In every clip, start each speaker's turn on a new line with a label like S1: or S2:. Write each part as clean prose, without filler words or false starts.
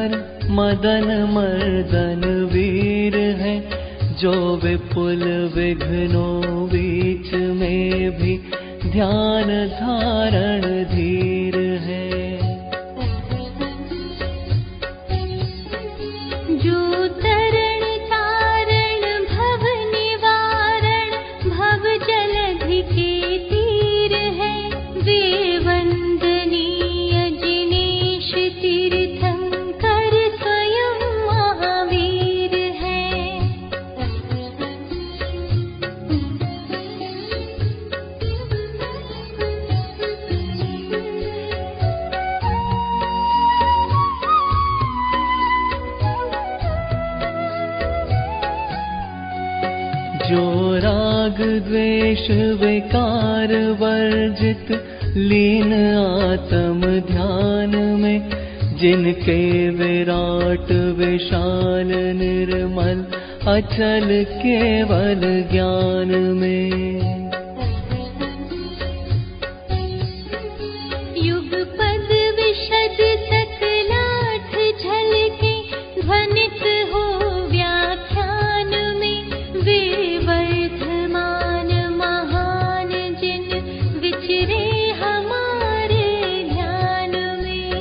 S1: पर मदन मर्दन वीर है, जो विपुल विघ्नों बीच में भी ध्यान धारण धीर है।
S2: जो तरण तारण भव निवारण भव जलधि के तीर है, वे वंदनीय जिनेश तीर्थंकर स्वयं महावीर है।
S1: जो राग द्वेष विकार वर्जित लीन आत्म ध्यान में, जिनके विराट विशाल निर्मल अचल केवल ज्ञान में।
S2: युगपद विशद सकलाठ झलके ध्वनित हो व्याख्यान में, वे वर्धमान महान जिन विचरे हमारे ध्यान में।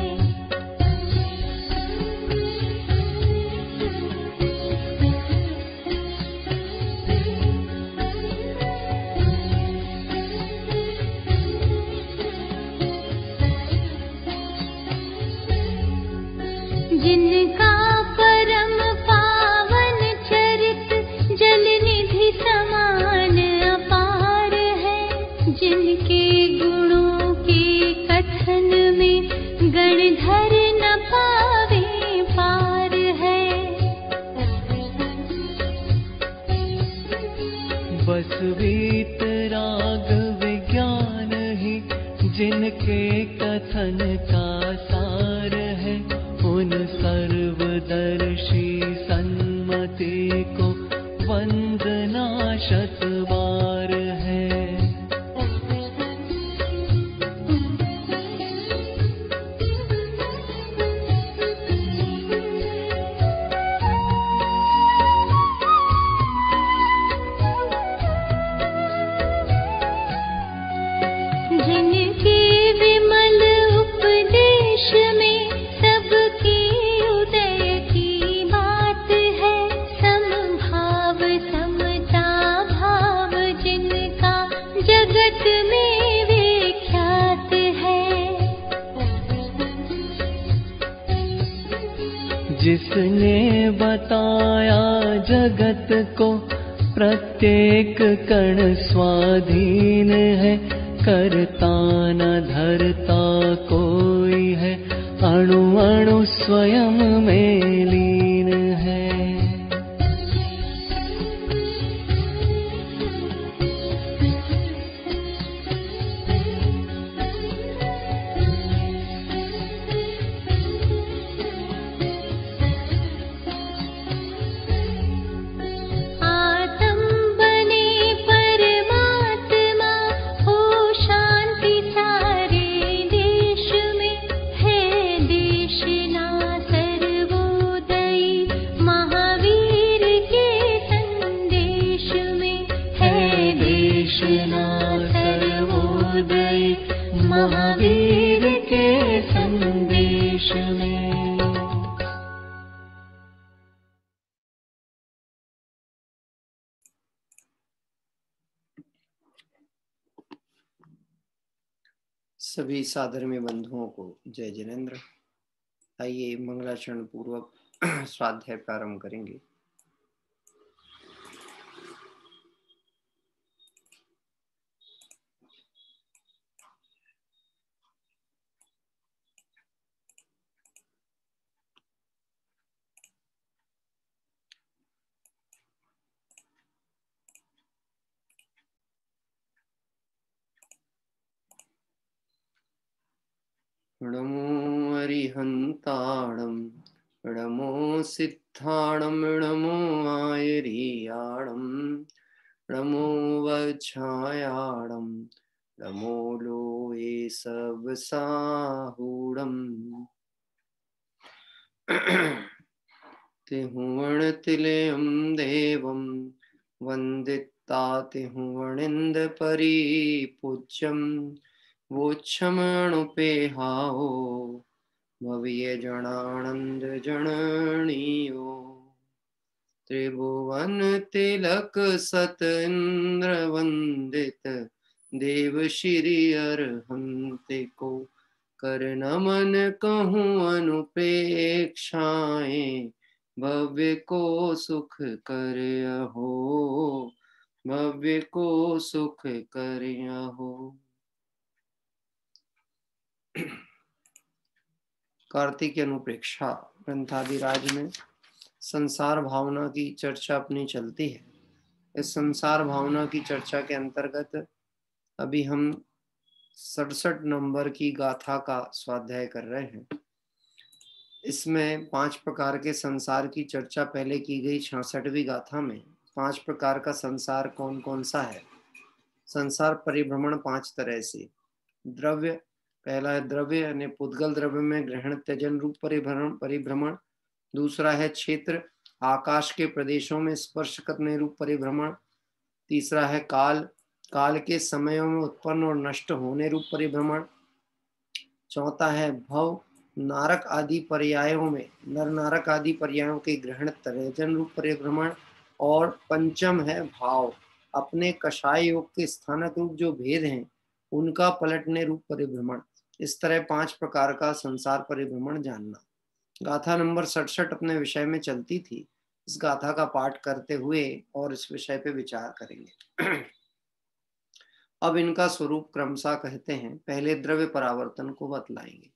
S2: जिनका परम पावन चरित जल निधि समान अपार है, जिनके गुणों के कथन में गणधर न पावे पार है।
S1: बस वीतराग विज्ञान ही जिनके कथन का सार है, उन सर्वदर्शी सन्मति को वंदना शत बार है।
S2: जिनके विमल उपदेश में सबकी उदय की बात है, समभाव समता भाव जिनका जगत में विख्यात है।
S1: जिसने बताया जगत को प्रत्येक कण स्वाधीन है, करता न धरता कोई है, अणु अणु स्वयं में लीन है।
S2: आत्म बने परमात्मा हो शांति सारे देश में, है देश ना सर्वोदयी महावीर के संदेश में, है देश ना सर्वोदयी महावीर के संदेश में।
S3: सभी साधर्म्य बंधुओं को जय जिनेन्द्र। आइए मंगलाचरण पूर्वक स्वाध्याय प्रारंभ करेंगे। नमो अरिहंताणं नमो सिद्धाणं नमो आयरियाणं नमो वज्रायाणं नमो लोये सब साहूणं तिहुवण तिलयम देवम वंदिता तिहुवणिंद परिपूज्यम वोच्छमणुपेहाओ भव्य जनानंद जननीयो त्रिभुवन तिलक सत इंद्र वंदित देव श्री अरहंते को कर नमन कहूँ अनुपेक्षाएं भव्य को सुख कर अहो भव्य को सुख कर अहो। कार्तिक अनुप्रेक्षा ग्रंथादिराज में संसार भावना की चर्चा अपनी चलती है। इस संसार भावना की चर्चा के अंतर्गत अभी हम 67 नंबर की गाथा का स्वाध्याय कर रहे हैं। इसमें 5 प्रकार के संसार की चर्चा पहले की गई। 66वीं गाथा में 5 प्रकार का संसार कौन कौन सा है। संसार परिभ्रमण 5 तरह से। द्रव्य, पहला है द्रव्य यानी पुद्गल द्रव्य में ग्रहण त्यजन रूप परिभ्रमण। दूसरा है क्षेत्र, आकाश के प्रदेशों में स्पर्श करने रूप परिभ्रमण। तीसरा है काल, काल के समयों में उत्पन्न और नष्ट होने रूप परिभ्रमण। चौथा है भव, नारक आदि पर्यायों में नर नारक आदि पर्यायों के ग्रहण तरेजन रूप परिभ्रमण। और पंचम है भाव, अपने कषाय योग के स्थानक रूप जो भेद हैं उनका पलटने रूप परिभ्रमण। इस तरह 5 प्रकार का संसार परिभ्रमण जानना। गाथा नंबर 67 अपने विषय में चलती थी। इस गाथा का पाठ करते हुए और इस विषय पे विचार करेंगे। अब इनका स्वरूप क्रमशः कहते हैं। पहले द्रव्य परावर्तन को बतलाएंगे।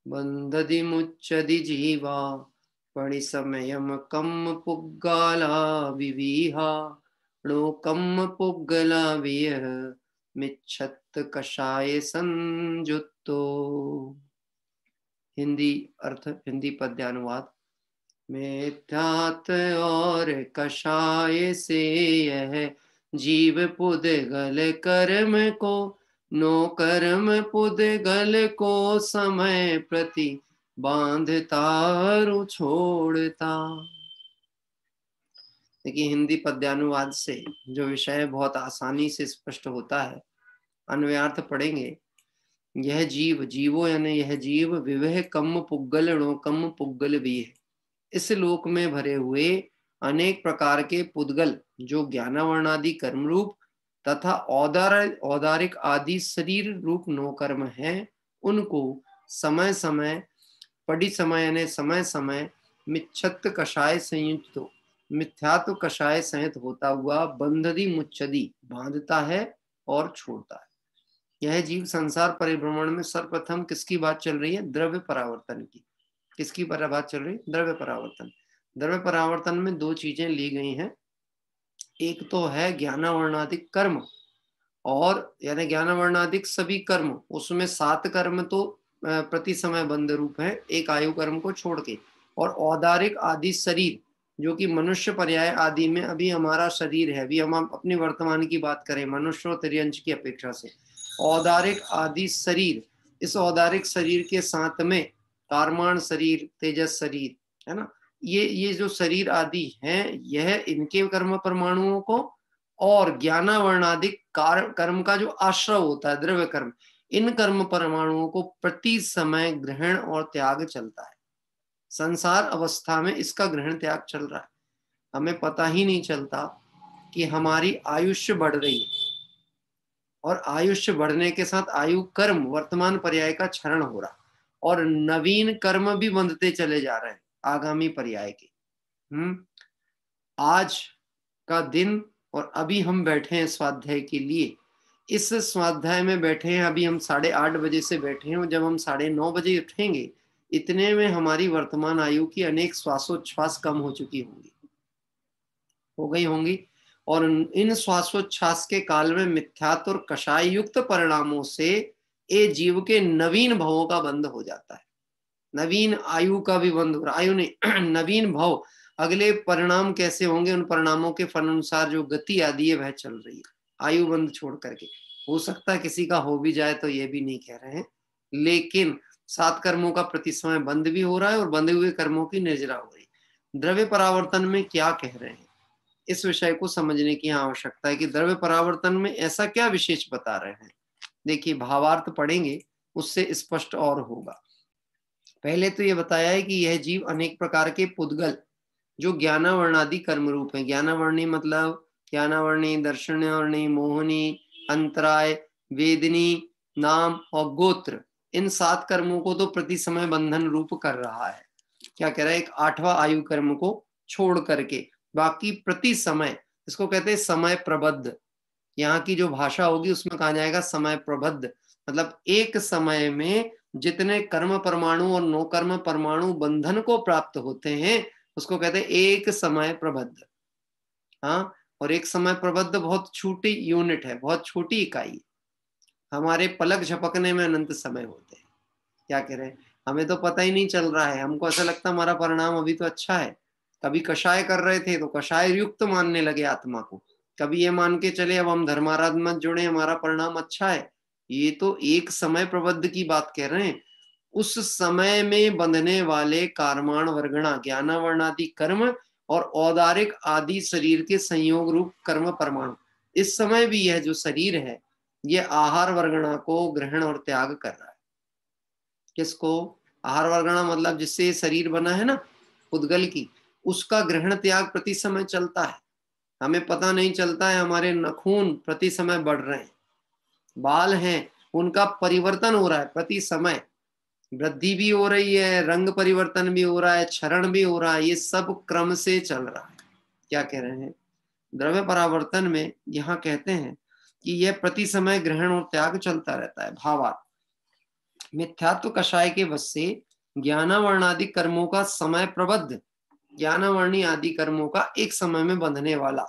S3: बंधदि मुच्चदि जीवा परिसमयम कम पुग्गाला विविहा णोकम पुग्गला वियः मिच्छत कषाय संजुत्तो। हिंदी अर्थ, हिंदी पद्यानुवाद। मिथ्यात और कषाय से यह जीव पुद्गल कर्म को नो कर्म पुद्गल को समय प्रति बांधता रु छोड़ता। देखिए हिंदी पद्यानुवाद से जो विषय बहुत आसानी से स्पष्ट होता है। अन्वयार्थ पढ़ेंगे। यह जीव, जीवो यानी यह जीव, विवह कम पुग्गल णो कम पुग्गल भी है। इस लोक में भरे हुए अनेक प्रकार के पुद्गल जो ज्ञानावर्णादि कर्म रूप तथा औदारिक आदि शरीर रूप नो कर्म है, उनको समय समय पड़ी समय यानी समय समय मिच्छत कषाय संयुक्त हो, मिथ्यात्व कषाय संयुक्त होता हुआ बंधदी मुच्छदी बांधता है और छोड़ता है। यह जीव संसार परिभ्रमण में सर्वप्रथम किसकी बात चल रही है? द्रव्य परावर्तन की। किसकी बात चल रही है? द्रव्य परावर्तन। द्रव्य परावर्तन में 2 चीजें ली गई हैं। एक तो है ज्ञानावर्णादिक कर्म, और यानी ज्ञानावर्णादिक सभी कर्म, उसमें 7 कर्म तो प्रति समय बंध रूप है, एक आयु कर्म को छोड़ के। और औदारिक आदि शरीर जो कि मनुष्य पर्याय आदि में अभी हमारा शरीर है। अभी हम अपनी वर्तमान की बात करें मनुष्य और तिर्यंश की अपेक्षा से, औदारिक आदि शरीर, इस औदारिक शरीर के साथ में कार्माण शरीर, तेजस शरीर है ना, ये जो शरीर आदि हैं, यह इनके कर्म परमाणुओं को और ज्ञानावर्णादिक कर्म का जो आश्रव होता है द्रव्य कर्म, इन कर्म परमाणुओं को प्रति समय ग्रहण और त्याग चलता है। संसार अवस्था में इसका ग्रहण त्याग चल रहा है। हमें पता ही नहीं चलता कि हमारी आयुष्य बढ़ रही है, और आयुष्य बढ़ने के साथ आयु कर्म वर्तमान पर्याय का क्षरण हो रहा, और नवीन कर्म भी बंधते चले जा रहे हैं आगामी पर्याय के। आज का दिन, और अभी हम बैठे हैं स्वाध्याय के लिए। इस स्वाध्याय में बैठे हैं, अभी हम 8:30 बजे से बैठे हैं, और जब हम 9:30 बजे उठेंगे, इतने में हमारी वर्तमान आयु की अनेक श्वासोच्छ्वास कम हो चुकी होंगी, हो गई होंगी। और इन श्वासोच्छ्वास के काल में मिथ्यात्व और कषाय युक्त परिणामों से ये जीव के नवीन भवों का बंध हो जाता है। नवीन आयु का भी बंध हो रहा, आयु नहीं नवीन भव। अगले परिणाम कैसे होंगे, उन परिणामों के फल अनुसार जो गति आदि है वह चल रही है आयु बंध छोड़ करके। हो सकता है किसी का हो भी जाए, तो ये भी नहीं कह रहे हैं, लेकिन 7 कर्मों का प्रति समय बंध भी हो रहा है और बंधे हुए कर्मों की निर्जरा हो रही है। द्रव्य परावर्तन में क्या कह रहे हैं, इस विषय को समझने की आवश्यकता है कि द्रव्य परावर्तन में ऐसा क्या विशेष बता रहे हैं। देखिए, भावार्थ पढ़ेंगे उससे स्पष्ट और होगा। पहले तो ये बताया है कि यह जीव अनेक प्रकार के पुद्गल जो ज्ञानावर्णादि कर्म रूप है। ज्ञानावर्णी मतलब ज्ञानावर्णी, दर्शनवर्णी, मोहनी, अंतराय, वेदिनी, नाम और गोत्र, इन 7 कर्मों को तो प्रति समय बंधन रूप कर रहा है। क्या कह रहा है, एक 8वां आयु कर्म को छोड़ करके बाकी प्रति समय, इसको कहते हैं समय प्रबद्ध। यहाँ की जो भाषा होगी उसमें कहा जाएगा समय प्रबद्ध, मतलब एक समय में जितने कर्म परमाणु और नो कर्म परमाणु बंधन को प्राप्त होते हैं उसको कहते हैं एक समय प्रबद्ध। हाँ, और एक समय प्रबद्ध बहुत छोटी यूनिट है, बहुत छोटी इकाई। हमारे पलक झपकने में अनंत समय होते हैं। क्या कह रहे हैं, हमें तो पता ही नहीं चल रहा है, हमको ऐसा लगता है हमारा परिणाम अभी तो अच्छा है। कभी कषाय कर रहे थे तो कषाय युक्त मानने लगे आत्मा को, कभी ये मान के चले अब हम धर्माराधना जुड़े, हमारा परिणाम अच्छा है। ये तो एक समय प्रबद्ध की बात कह रहे हैं। उस समय में बंधने वाले कार्माण वर्गणा, ज्ञानावर्णादि कर्म और औदारिक आदि शरीर के संयोग रूप कर्म परमाणु, इस समय भी यह जो शरीर है ये आहार वर्गणा को ग्रहण और त्याग कर रहा है। किसको? आहार वर्गणा मतलब जिससे ये शरीर बना है ना, पुद्गल की, उसका ग्रहण त्याग प्रति समय चलता है। हमें पता नहीं चलता है, हमारे नाखून प्रति समय बढ़ रहे हैं, बाल हैं उनका परिवर्तन हो रहा है प्रति समय, वृद्धि भी हो रही है, रंग परिवर्तन भी हो रहा है, क्षरण भी हो रहा है, ये सब क्रम से चल रहा है। क्या कह रहे हैं, द्रव्य परावर्तन में यहाँ कहते हैं कि यह प्रति समय ग्रहण और त्याग चलता रहता है। भावार्थ, मिथ्यात्व कषाय के वश से ज्ञानावर्णादि कर्मों का समय प्रबद्ध, ज्ञानावर्णी आदि कर्मों का एक समय में बंधने वाला,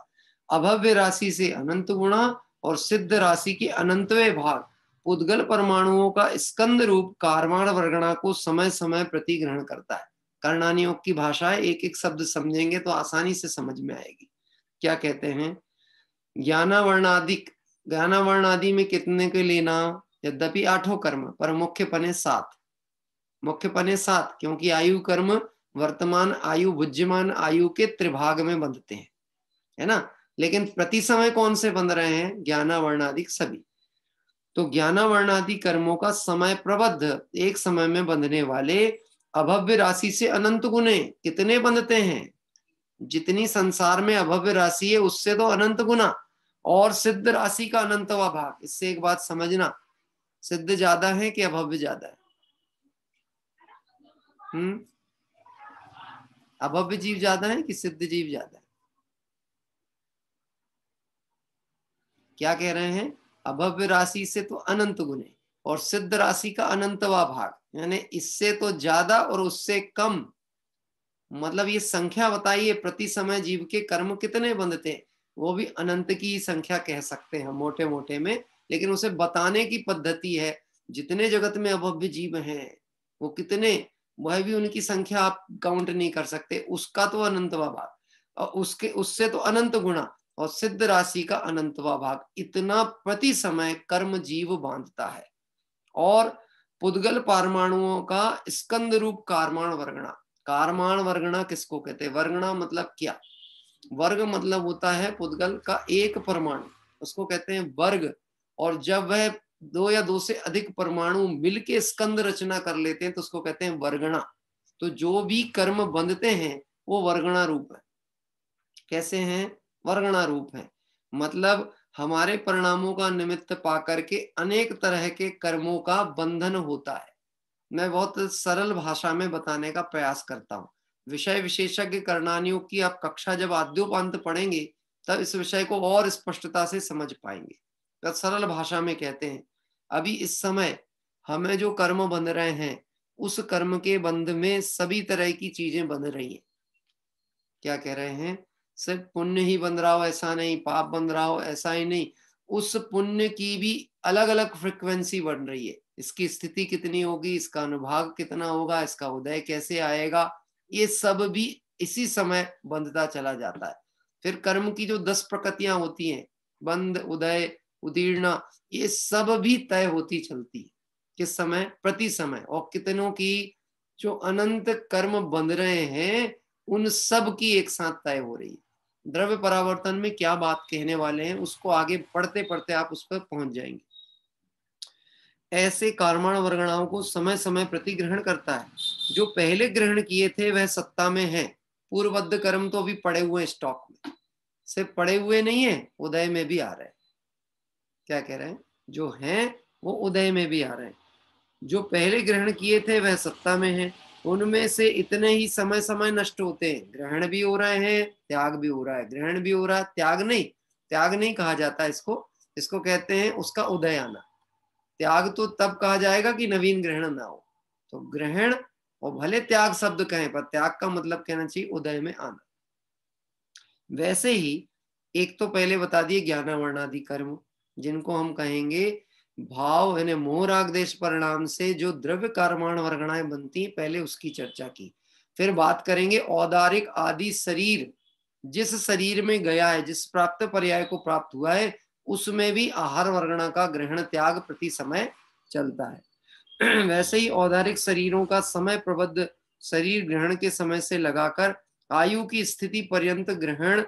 S3: अभव्य राशि से अनंत गुणा और सिद्ध राशि के अनंतवें भाग पुद्गल परमाणुओं का स्कंद रूप कार्माण वर्गणा को समय समय प्रति ग्रहण करता है। कर्णानियोग की भाषा है, एक एक शब्द समझेंगे तो आसानी से समझ में आएगी। क्या कहते हैं, ज्ञानावर्णादिक, ज्ञानावर्ण में कितने के लेना, यद्यपि 8 कर्म पर मुख्य पने 7, मुख्य पने 7 क्योंकि आयु कर्म वर्तमान आयु भुज्यमान आयु के त्रिभाग में बंधते हैं, है ना। लेकिन प्रति समय कौन से बंध रहे हैं, ज्ञानावर्णादिक सभी। तो ज्ञानावर्णादि कर्मों का समय प्रबद्ध, एक समय में बंधने वाले, अभव्य राशि से अनंत गुणे, कितने बंधते हैं, जितनी संसार में अभव्य राशि है उससे तो अनंत गुना, और सिद्ध राशि का अनंतवा भाग। इससे एक बात समझना, सिद्ध ज्यादा है कि अभव्य ज्यादा है? अभव्य जीव ज्यादा है कि सिद्ध जीव ज्यादा है? क्या कह रहे हैं, अभव्य राशि से तो अनंत गुने और सिद्ध राशि का अनंतवा भाग, यानी इससे तो ज्यादा और उससे कम। मतलब ये संख्या बताइए, प्रति समय जीव के कर्म कितने बंधते हैं, वो भी अनंत की संख्या कह सकते हैं मोटे मोटे में, लेकिन उसे बताने की पद्धति है। जितने जगत में अभव्य जीव हैं वो कितने, वह भी उनकी संख्या आप काउंट नहीं कर सकते, उसका तो अनंतवा भाग, और उसके उससे तो अनंत गुणा और सिद्ध राशि का अनंतवा भाग, इतना प्रति समय कर्म जीव बांधता है। और पुद्गल परमाणुओं का स्कंद रूप कार्माण वर्गणा, कार्माण वर्गणा किसको कहते हैं, वर्गणा मतलब क्या, वर्ग मतलब होता है पुद्गल का एक परमाणु, उसको कहते हैं वर्ग। और जब वह 2 या 2 से अधिक परमाणु मिलके स्कंद रचना कर लेते हैं तो उसको कहते हैं वर्गणा। तो जो भी कर्म बंधते हैं वो वर्गणा रूप है। कैसे हैं, वर्गणा रूप है, मतलब हमारे परिणामों का निमित्त पाकर के अनेक तरह के कर्मों का बंधन होता है। मैं बहुत सरल भाषा में बताने का प्रयास करता हूँ। विषय विशेषज्ञ कर्णानियोग की आप कक्षा जब आद्योपांत पढ़ेंगे तब इस विषय को और स्पष्टता से समझ पाएंगे। तो सरल भाषा में कहते हैं, अभी इस समय हमें जो कर्म बंध रहे हैं उस कर्म के बंध में सभी तरह की चीजें बंध रही हैं। क्या कह रहे हैं, सिर्फ पुण्य ही बंध रहा हो ऐसा नहीं, पाप बंध रहा हो ऐसा ही नहीं, उस पुण्य की भी अलग अलग फ्रिक्वेंसी बन रही है। इसकी स्थिति कितनी होगी, इसका अनुभाग कितना होगा, इसका उदय कैसे आएगा, ये सब भी इसी समय बंधता चला जाता है। फिर कर्म की जो 10 प्रकृतियां होती हैं, बंध, उदय, उदीर्णा, ये सब भी तय होती चलती है। किस समय? प्रति समय। और कितनों की? जो अनंत कर्म बंध रहे हैं उन सब की एक साथ तय हो रही है। द्रव्य परावर्तन में क्या बात कहने वाले हैं उसको आगे पढ़ते पढ़ते आप उस पर पहुंच जाएंगे। ऐसे कर्मण वर्गणाओं को समय समय प्रति ग्रहण करता है। जो पहले ग्रहण किए थे वह सत्ता में है। पूर्वबद्ध कर्म तो अभी पड़े हुए हैं स्टॉक में, सिर्फ पड़े हुए नहीं है, उदय में भी आ रहे हैं। क्या कह रहे हैं? जो हैं वो उदय में भी आ रहे हैं। जो पहले ग्रहण किए थे वह सत्ता में है। उनमें से इतने ही समय समय नष्ट होते हैं। ग्रहण भी हो रहे हैं, त्याग भी हो रहा है। ग्रहण भी हो रहा है, त्याग नहीं कहा जाता इसको कहते हैं उसका उदय आना। त्याग तो तब कहा जाएगा कि नवीन ग्रहण ना हो। तो ग्रहण, और भले त्याग शब्द कहें पर त्याग का मतलब कहना चाहिए उदय में आना। वैसे ही एक तो पहले बता दिए ज्ञानावरणादि कर्म, जिनको हम कहेंगे भाव यानी मोह राग देश परिणाम से जो द्रव्य कर्माण वर्गणाएं बनती, पहले उसकी चर्चा की। फिर बात करेंगे औदारिक आदि शरीर, जिस शरीर में गया है, जिस प्राप्त पर्याय को प्राप्त हुआ है, उसमें भी आहार वर्गणा का ग्रहण त्याग प्रति समय चलता है। वैसे ही औदारिक शरीरों का समय प्रबद्ध शरीर ग्रहण के समय से लगाकर आयु की स्थिति पर्यंत ग्रहण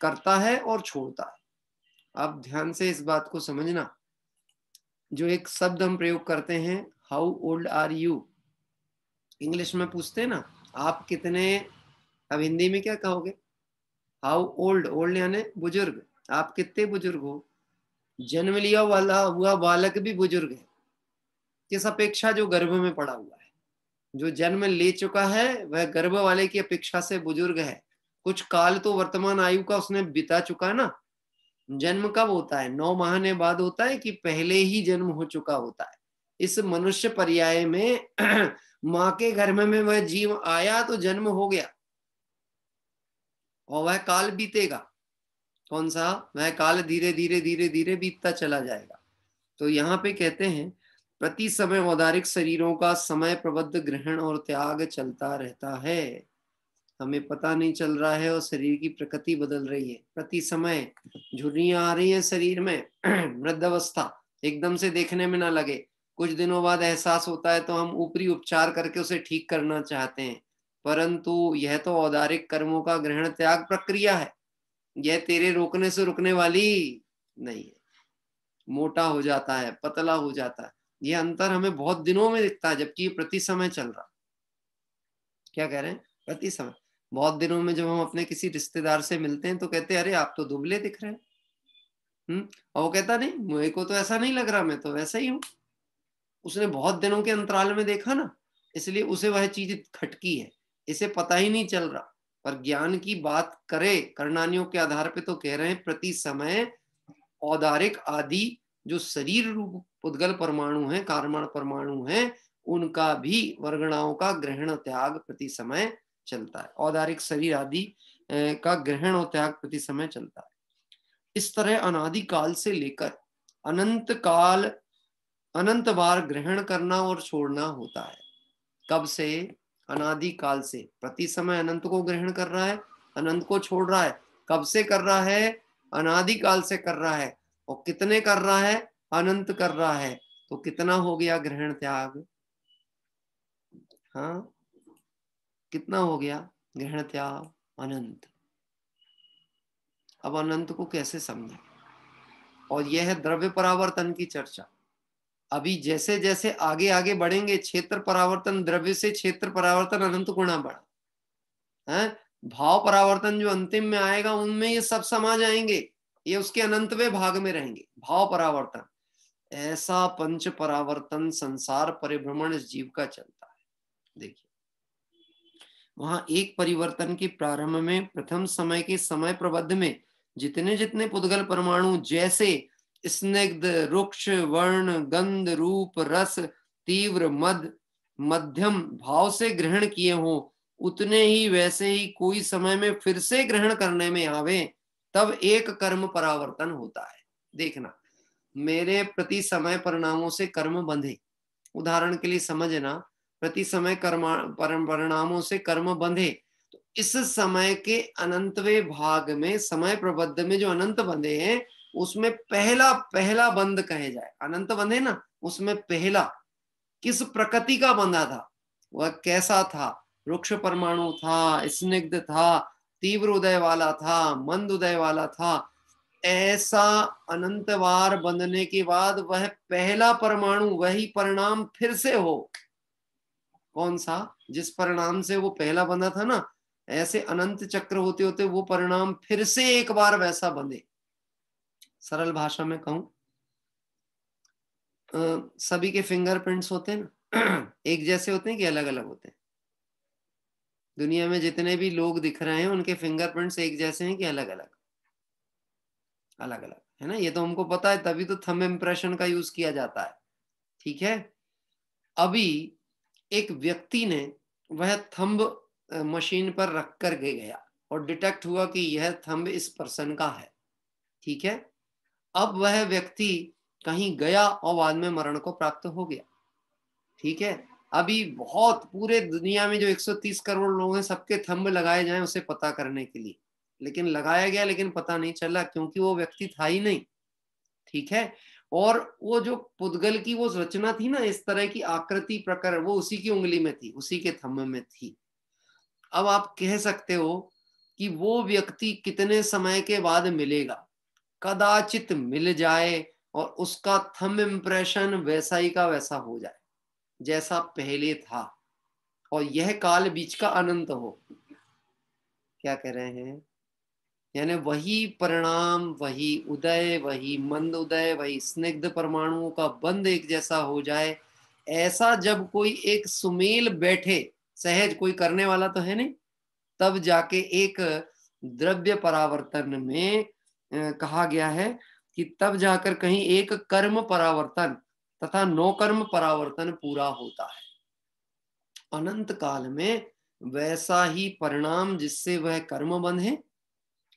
S3: करता है और छोड़ता है। आप ध्यान से इस बात को समझना। जो एक शब्द हम प्रयोग करते हैं, how old are you, English में पूछते हैं ना आप कितने, अब हिंदी में क्या कहोगे? हाउ ओल्ड, ओल्ड यानी बुजुर्ग, आप कितने बुजुर्ग हो? जन्म लिया वाला हुआ बालक भी बुजुर्ग है, किस अपेक्षा? जो गर्भ में पड़ा हुआ है। जो जन्म ले चुका है वह गर्भ वाले की अपेक्षा से बुजुर्ग है। कुछ काल तो वर्तमान आयु का उसने बिता चुका है ना। जन्म कब होता है? 9 महीने बाद होता है कि पहले ही जन्म हो चुका होता है? इस मनुष्य पर्याय में माँ के गर्भ में वह जीव आया तो जन्म हो गया और वह काल बीतेगा। कौन सा? वह काल धीरे धीरे धीरे धीरे बीतता चला जाएगा। तो यहाँ पे कहते हैं प्रति समय औदारिक शरीरों का समय प्रबद्ध ग्रहण और त्याग चलता रहता है। हमें पता नहीं चल रहा है और शरीर की प्रकृति बदल रही है। प्रति समय झुर्रियां आ रही हैं शरीर में। वृद्धावस्था एकदम से देखने में ना लगे, कुछ दिनों बाद एहसास होता है तो हम ऊपरी उपचार करके उसे ठीक करना चाहते हैं, परंतु यह तो औदारिक कर्मों का ग्रहण त्याग प्रक्रिया है। यह तेरे रोकने से रुकने वाली नहीं है। मोटा हो जाता है, पतला हो जाता है, यह अंतर हमें बहुत दिनों में दिखता है, जबकि ये प्रति समय चल रहा। क्या कह रहे हैं? प्रति समय। बहुत दिनों में जब हम अपने किसी रिश्तेदार से मिलते हैं तो कहते हैं अरे आप तो दुबले दिख रहे हैं। और वो कहता नहीं, मुझे को तो ऐसा नहीं लग रहा, मैं तो वैसा ही हूँ। उसने बहुत दिनों के अंतराल में देखा ना, इसलिए उसे वह चीज खटकी है, इसे पता ही नहीं चल रहा। पर ज्ञान की बात करें करणानियों के आधार पे तो कह रहे हैं प्रति समय औदारिक आदि जो शरीर रूप पुद्गल परमाणु हैं, कार्बन परमाणु हैं, उनका भी वर्गणाओं का ग्रहण त्याग प्रति समय चलता है। औदारिक शरीर आदि का ग्रहण और त्याग प्रति समय चलता है। इस तरह अनादि काल से लेकर अनंत बार ग्रहण करना और छोड़ना होता है। कब से? अनादि काल से। प्रति समय अनंत को ग्रहण कर रहा है, अनंत को छोड़ रहा है। कब से कर रहा है? अनादि काल से कर रहा है। और कितने कर रहा है? अनंत कर रहा है। तो कितना हो गया ग्रहण त्याग? हाँ, कितना हो गया ग्रहण त्याग? अनंत। अब अनंत को कैसे समझें? और यह है द्रव्य परावर्तन की चर्चा। अभी जैसे जैसे आगे आगे बढ़ेंगे, क्षेत्र परावर्तन द्रव्य से क्षेत्र परावर्तन अनंत गुणा बढ़ा है। भाव परावर्तन जो अंतिम में आएगा उनमें ये सब समा जाएंगे, ये उसके अनंतवें भाग में रहेंगे। भाव परावर्तन, ऐसा पंच परावर्तन संसार परिभ्रमण इस जीव का चलता है। देखिए वहां एक परिवर्तन के प्रारंभ में प्रथम समय के समय प्रबद्ध में जितने जितने पुद्गल परमाणु जैसे स्निग्ध, रुक्ष, वर्ण, गंध, रूप, रस, तीव्र, मध्यम भाव से ग्रहण किए हों, उतने ही वैसे ही कोई समय में फिर से ग्रहण करने में आवे, तब एक कर्म परावर्तन होता है। देखना, मेरे प्रति समय परिणामों से कर्म बंधे, उदाहरण के लिए समझना, प्रति समय परिणामों से कर्म बंधे, तो इस समय के अनंतवें भाग में समय प्रबद्ध में जो अनंत बंधे हैं उसमें पहला बंध कहे जाए। अनंत बंधे ना, उसमें पहला किस प्रकृति का बंधा था, वह कैसा था, रुक्ष परमाणु था, स्निग्ध था, तीव्र उदय वाला था, मंद उदय वाला था, ऐसा अनंत बार बंधने के बाद वह पहला परमाणु वही परिणाम फिर से हो। कौन सा? जिस परिणाम से वो पहला बंधा था ना, ऐसे अनंत चक्र होते होते वो परिणाम फिर से एक बार वैसा बंधे। सरल भाषा में कहूं, सभी के फिंगरप्रिंट्स होते हैं ना, एक जैसे होते हैं कि अलग अलग होते हैं? दुनिया में जितने भी लोग दिख रहे हैं उनके फिंगरप्रिंट्स एक जैसे हैं कि अलग अलग? अलग अलग है ना, ये तो हमको पता है, तभी तो थंब इम्प्रेशन का यूज किया जाता है। ठीक है, अभी एक व्यक्ति ने वह थंब मशीन पर रख कर के गया और डिटेक्ट हुआ कि यह थंब इस पर्सन का है। ठीक है, अब वह व्यक्ति कहीं गया और बाद में मरण को प्राप्त हो गया। ठीक है, अभी बहुत पूरे दुनिया में जो 130 करोड़ लोग हैं सबके थंब लगाए जाएं उसे पता करने के लिए, लेकिन लगाया गया लेकिन पता नहीं चला क्योंकि वो व्यक्ति था ही नहीं। ठीक है, और वो जो पुद्गल की वो रचना थी ना, इस तरह की आकृति प्रकार, वो उसी की उंगली में थी, उसी के थंब में थी। अब आप कह सकते हो कि वो व्यक्ति कितने समय के बाद मिलेगा, कदाचित मिल जाए और उसका थंब इम्प्रेशन वैसा ही का वैसा हो जाए जैसा पहले था, और यह काल बीच का अनंत हो। क्या कह रहे हैं? यानी वही परिणाम, वही उदय, वही मंद उदय, वही स्निग्ध परमाणुओं का बंध एक जैसा हो जाए, ऐसा जब कोई एक सुमेल बैठे, सहज कोई करने वाला तो है नहीं, तब जाके एक द्रव्य परावर्तन में कहा गया है कि तब जाकर कहीं एक कर्म परावर्तन तथा नो कर्म परावर्तन पूरा होता है। अनंत काल में वैसा ही परिणाम जिससे वह कर्म बंधे,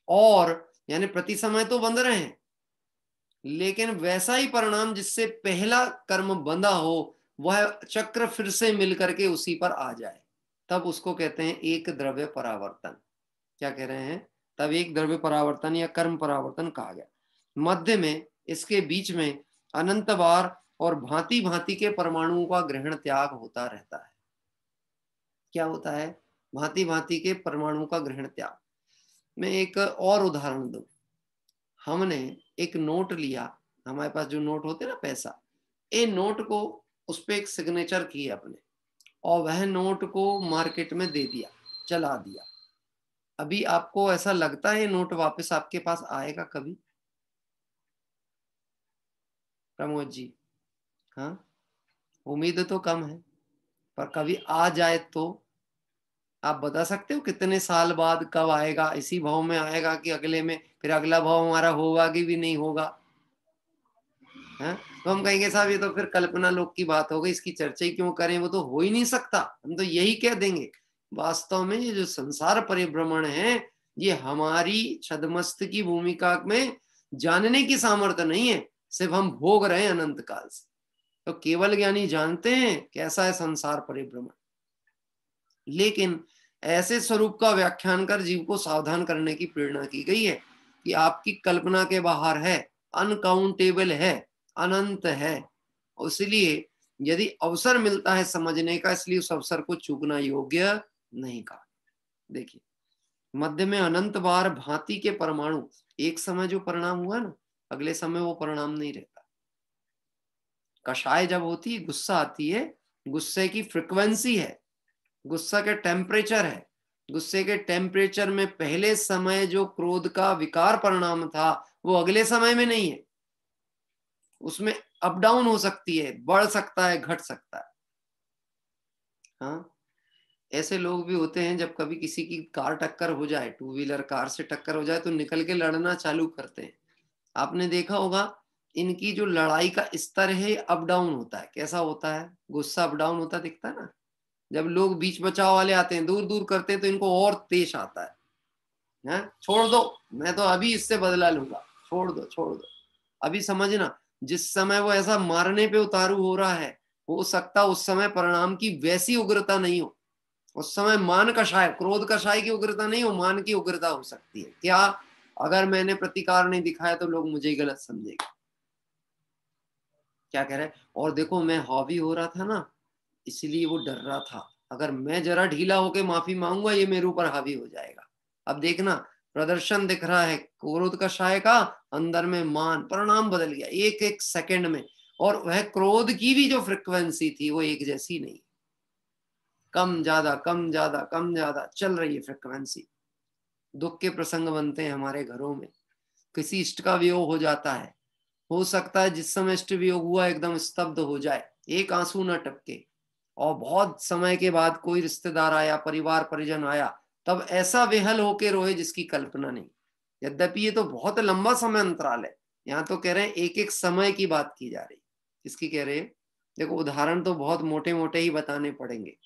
S3: और यानी प्रति समय तो बंध रहे हैं, लेकिन वैसा ही परिणाम जिससे पहला कर्म बंधा हो वह चक्र फिर से मिल करके उसी पर आ जाए, तब उसको कहते हैं एक द्रव्य परावर्तन। क्या कह रहे हैं? तब एक द्रव्य परावर्तन या कर्म परावर्तन कहा गया। मध्य में, इसके बीच में अनंत बार और भांति भांति के परमाणुओं का ग्रहण त्याग होता रहता है। क्या होता है? भांति भांति के परमाणुओं का ग्रहण त्याग। मैं एक और उदाहरण दूं। हमने एक नोट लिया, हमारे पास जो नोट होते हैं ना, पैसा, ए नोट को उस पर एक सिग्नेचर किए अपने, और वह नोट को मार्केट में दे दिया, चला दिया। अभी आपको ऐसा लगता है नोट वापस आपके पास आएगा कभी? प्रमोद जी, हाँ, उम्मीद तो कम है, पर कभी आ जाए तो आप बता सकते हो कितने साल बाद कब आएगा? इसी भाव में आएगा कि अगले में? फिर अगला भाव हमारा होगा कि भी नहीं होगा? है? तो हम कहेंगे साहब ये तो फिर कल्पना लोक की बात हो गई, इसकी चर्चा ही क्यों करें, वो तो हो ही नहीं सकता। हम तो यही कह देंगे, वास्तव में ये जो संसार परिभ्रमण है ये हमारी छद्मस्त की भूमिका में जानने की सामर्थ्य नहीं है, सिर्फ हम भोग रहे हैं अनंत काल से। तो केवल ज्ञानी जानते हैं कैसा है संसार परिभ्रमण, लेकिन ऐसे स्वरूप का व्याख्यान कर जीव को सावधान करने की प्रेरणा की गई है कि आपकी कल्पना के बाहर है, अनकाउंटेबल है, अनंत है। इसलिए यदि अवसर मिलता है समझने का, इसलिए उस अवसर को चूकना योग्य नहीं कहा। देखिए, मध्य में अनंत बार भांति के परमाणु, एक समय जो परिणाम हुआ ना, अगले समय वो परिणाम नहीं रहता। कषाय जब होती है, गुस्सा आती है, गुस्से की फ्रिक्वेंसी है, गुस्सा के टेम्परेचर है, गुस्से के टेम्परेचर में पहले समय जो क्रोध का विकार परिणाम था वो अगले समय में नहीं है, उसमें अप डाउन हो सकती है, बढ़ सकता है, घट सकता है। हाँ, ऐसे लोग भी होते हैं जब कभी किसी की कार टक्कर हो जाए, टू व्हीलर कार से टक्कर हो जाए तो निकल के लड़ना चालू करते हैं। आपने देखा होगा इनकी जो लड़ाई का स्तर है अप डाउन होता है। कैसा होता है? गुस्सा अप डाउन होता दिखता है ना। जब लोग बीच बचाव वाले आते हैं, दूर दूर करते हैं, तो इनको और तेज आता है, छोड़ दो, मैं तो अभी इससे बदला लूंगा, छोड़ दो छोड़ दो। अभी समझना, जिस समय वो ऐसा मारने पे उतारू हो रहा है, हो सकता उस समय परिणाम की वैसी उग्रता नहीं हो, उस समय मान कषाय, क्रोध कषाय की उग्रता नहीं हो, मान की उग्रता हो सकती है। क्या? अगर मैंने प्रतिकार नहीं दिखाया तो लोग मुझे गलत समझेंगे। क्या कह रहे हैं? और देखो, मैं हावी हो रहा था ना, इसलिए वो डर रहा था, अगर मैं जरा ढीला होके माफी मांगूंगा ये मेरे ऊपर हावी हो जाएगा। अब देखना प्रदर्शन दिख रहा है क्रोध कषाय का, अंदर में मान परिणाम बदल गया एक एक सेकंड में, और वह क्रोध की भी जो फ्रिक्वेंसी थी वो एक जैसी नहीं, कम ज्यादा कम ज्यादा कम ज्यादा चल रही है फ्रिक्वेंसी। दुख के प्रसंग बनते हैं हमारे घरों में, किसी इष्ट का वियोग हो जाता है, हो सकता है जिस समय इष्ट वियोग हुआ एकदम स्तब्ध हो जाए, एक आंसू न टपके, और बहुत समय के बाद कोई रिश्तेदार आया, परिवार परिजन आया, तब ऐसा बेहल होके रोए जिसकी कल्पना नहीं। यद्यपि ये तो बहुत लंबा समय अंतराल है, यहाँ तो कह रहे हैं एक एक समय की बात की जा रही। किसकी कह रहे हैं? देखो उदाहरण तो बहुत मोटे मोटे ही बताने पड़ेंगे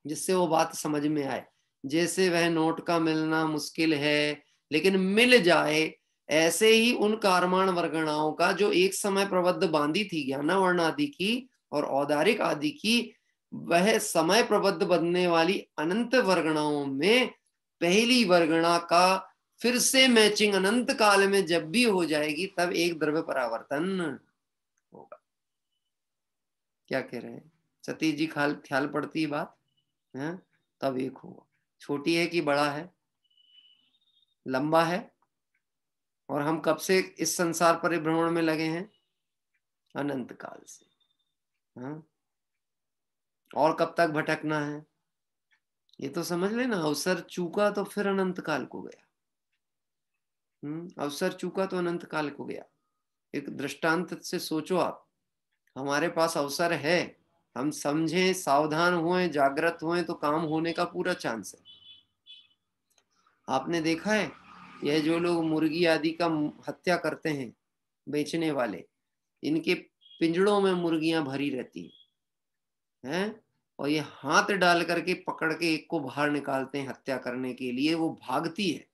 S3: जिससे वो बात समझ में आए। जैसे वह नोट का मिलना मुश्किल है लेकिन मिल जाए, ऐसे ही उन कारमाण वर्गणाओं का जो एक समय प्रबद्ध बांधी थी ज्ञान वर्ण आदि की और औदारिक आदि की, वह समय प्रबद्ध बनने वाली अनंत वर्गणाओं में पहली वर्गणा का फिर से मैचिंग अनंत काल में जब भी हो जाएगी तब एक द्रव्य परावर्तन होगा। क्या कह रहे हैं सतीश जी? ख्याल पड़ती है बात है? तब एक होगा। छोटी है कि बड़ा है, लंबा है, और हम कब से इस संसार परिभ्रमण में लगे हैं? अनंत काल से। हाँ? और कब तक भटकना है ये तो समझ लेना। अवसर चूका तो फिर अनंत काल को गया। अवसर चूका तो अनंत काल को गया। एक दृष्टांत से सोचो आप, हमारे पास अवसर है, हम समझें, सावधान हुए, जागृत हुए तो काम होने का पूरा चांस है। आपने देखा है यह जो लोग मुर्गी आदि का हत्या करते हैं बेचने वाले, इनके पिंजड़ों में मुर्गियां भरी रहती हैं, और ये हाथ डाल करके पकड़ के एक को बाहर निकालते हैं हत्या करने के लिए। वो भागती है,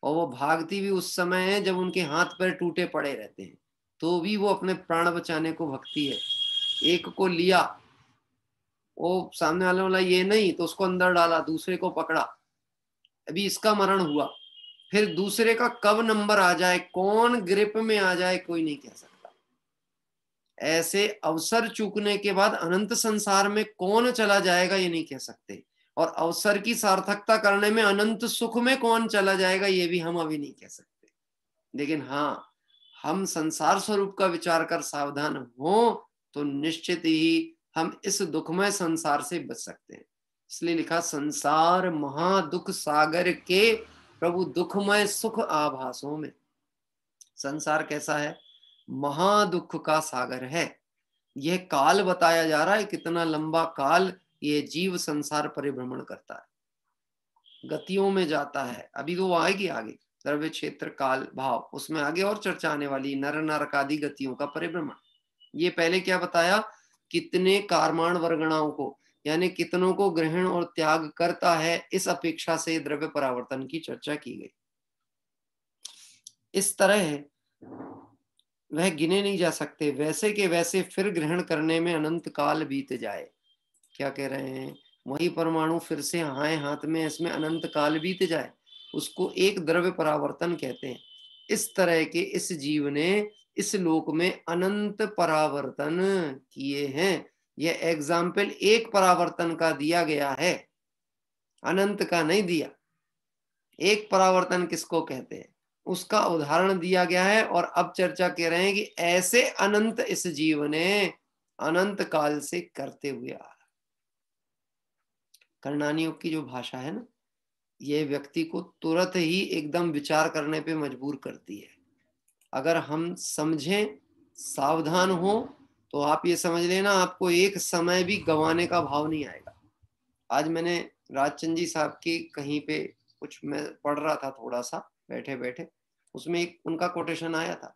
S3: और वो भागती भी उस समय है जब उनके हाथ पैर टूटे पड़े रहते हैं, तो भी वो अपने प्राण बचाने को भगती है। एक को लिया, वो सामने वाले वाला ये नहीं तो उसको अंदर डाला, दूसरे को पकड़ा, अभी इसका मरण हुआ, फिर दूसरे का कब नंबर आ जाए, कौन ग्रिप में आ जाए, कोई नहीं कह सकता। ऐसे अवसर चूकने के बाद अनंत संसार में कौन चला जाएगा ये नहीं कह सकते, और अवसर की सार्थकता करने में अनंत सुख में कौन चला जाएगा ये भी हम अभी नहीं कह सकते। लेकिन हाँ, हम संसार स्वरूप का विचार कर सावधान हो तो निश्चित ही हम इस दुखमय संसार से बच सकते हैं। इसलिए लिखा संसार महादुख सागर के प्रभु दुखमय सुख आभासों में। संसार कैसा है? महादुख का सागर है। यह काल बताया जा रहा है, कितना लंबा काल ये जीव संसार परिभ्रमण करता है, गतियों में जाता है। अभी तो वो आएगी आगे, द्रव्य क्षेत्र काल भाव, उसमें आगे और चर्चा आने वाली, नर नरकादि गतियों का परिभ्रमण। ये पहले क्या बताया? कितने कारमाण वर्गणाओं को, यानी कितनों को ग्रहण और त्याग करता है, इस अपेक्षा से द्रव्य परावर्तन की चर्चा की गई। इस तरह वह गिने नहीं जा सकते, वैसे के वैसे फिर ग्रहण करने में अनंत काल बीत जाए। क्या कह रहे हैं? वही परमाणु फिर से हाय हाथ में, इसमें अनंत काल बीत जाए, उसको एक द्रव्य परावर्तन कहते हैं। इस तरह के इस जीव ने इस लोक में अनंत परावर्तन किए हैं। यह एग्जाम्पल एक परावर्तन का दिया गया है, अनंत का नहीं दिया। एक परावर्तन किसको कहते हैं उसका उदाहरण दिया गया है, और अब चर्चा कर रहे हैं कि ऐसे अनंत इस जीव ने अनंत काल से करते हुए आ रहा। कर्णानी योग की जो भाषा है ना, ये व्यक्ति को तुरंत ही एकदम विचार करने पे मजबूर करती है। अगर हम समझें, सावधान हो, तो आप ये समझ लेना आपको एक समय भी गंवाने का भाव नहीं आएगा। आज मैंने राजचंद जी साहब की कहीं पे कुछ मैं पढ़ रहा था थोड़ा सा बैठे बैठे, उसमें एक उनका कोटेशन आया था,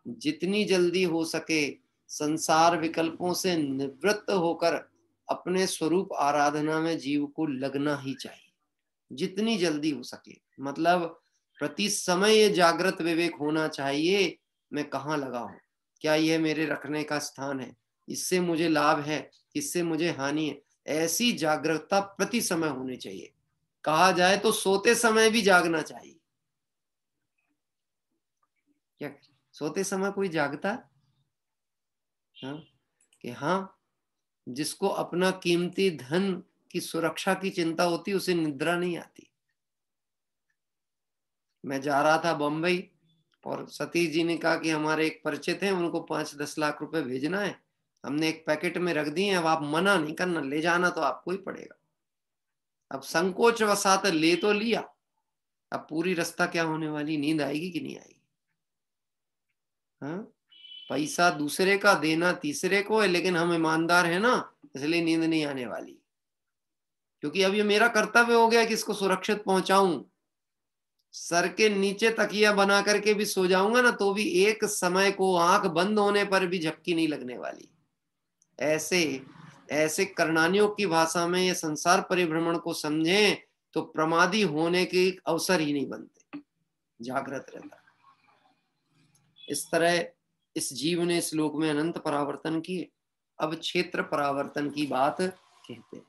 S3: जितनी जल्दी हो सके संसार विकल्पों से निवृत्त होकर अपने स्वरूप आराधना में जीव को लगना ही चाहिए, जितनी जल्दी हो सके। मतलब प्रति समय ये जागृत विवेक होना चाहिए, मैं कहाँ लगा हूं, क्या यह मेरे रखने का स्थान है, इससे मुझे लाभ है, इससे मुझे हानि है। ऐसी जागरूकता प्रति समय होनी चाहिए। कहा जाए तो सोते समय भी जागना चाहिए। क्या सोते समय कोई जागता? हाँ, कि हाँ जिसको अपना कीमती धन की सुरक्षा की चिंता होती, उसे निद्रा नहीं आती। मैं जा रहा था बम्बई और सतीश जी ने कहा कि हमारे एक परिचित हैं, उनको 5-10 लाख रुपए भेजना है, हमने एक पैकेट में रख दिए हैं, अब आप मना नहीं करना, ले जाना तो आपको ही पड़ेगा। अब संकोच वसात ले तो लिया, अब पूरी रास्ता क्या होने वाली, नींद आएगी कि नहीं आएगी? हाँ, पैसा दूसरे का देना तीसरे को है, लेकिन हम ईमानदार है ना, इसलिए नींद नहीं आने वाली, क्योंकि अब ये मेरा कर्तव्य हो गया कि इसको सुरक्षित पहुंचाऊं। सर के नीचे तकिया बना करके भी सो जाऊंगा ना, तो भी एक समय को आंख बंद होने पर भी झपकी नहीं लगने वाली। ऐसे ऐसे करणानियों की भाषा में ये संसार परिभ्रमण को समझें तो प्रमादी होने के अवसर ही नहीं बनते, जागृत रहता। इस तरह इस जीव ने इस लोक में अनंत परावर्तन किए। अब क्षेत्र परावर्तन की बात कहते हैं।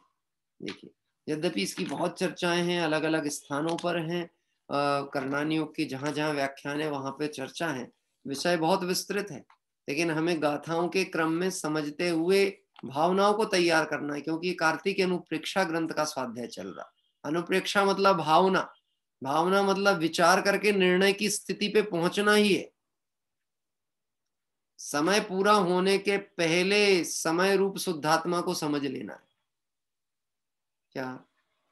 S3: देखिए, यद्यपि इसकी बहुत चर्चाएं हैं, अलग अलग स्थानों पर हैं, करणानियों की जहां जहां व्याख्यान है वहां पे चर्चा है, विषय बहुत विस्तृत है, लेकिन हमें गाथाओं के क्रम में समझते हुए भावनाओं को तैयार करना है, क्योंकि कार्तिक अनुप्रेक्षा ग्रंथ का स्वाध्याय चल रहा। अनुप्रेक्षा मतलब भावना, भावना मतलब विचार करके निर्णय की स्थिति पे पहुंचना ही है। समय पूरा होने के पहले समय रूप शुद्धात्मा को समझ लेना है। क्या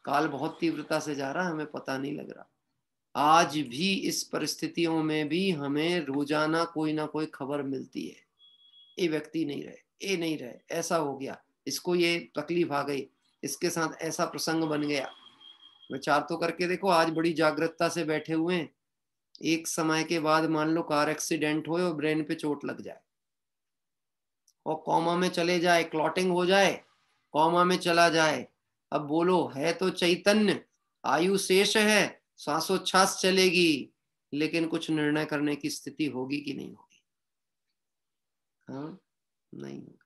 S3: काल बहुत तीव्रता से जा रहा है, हमें पता नहीं लग रहा। आज भी इस परिस्थितियों में भी हमें रोजाना कोई ना कोई खबर मिलती है, ये व्यक्ति नहीं रहे, ये नहीं रहे, ऐसा हो गया, इसको ये तकलीफ आ गई, इसके साथ ऐसा प्रसंग बन गया। विचार तो करके देखो, आज बड़ी जागरूकता से बैठे हुए हैं, एक समय के बाद मान लो कार एक्सीडेंट हो और ब्रेन पे चोट लग जाए और कॉमा में चले जाए, क्लॉटिंग हो जाए, कॉमा में चला जाए। अब बोलो, है तो चैतन्य, आयु शेष है, श्वासोच्छ्वास चलेगी, लेकिन कुछ निर्णय करने की स्थिति होगी कि नहीं होगी? हाँ, नहीं होगी।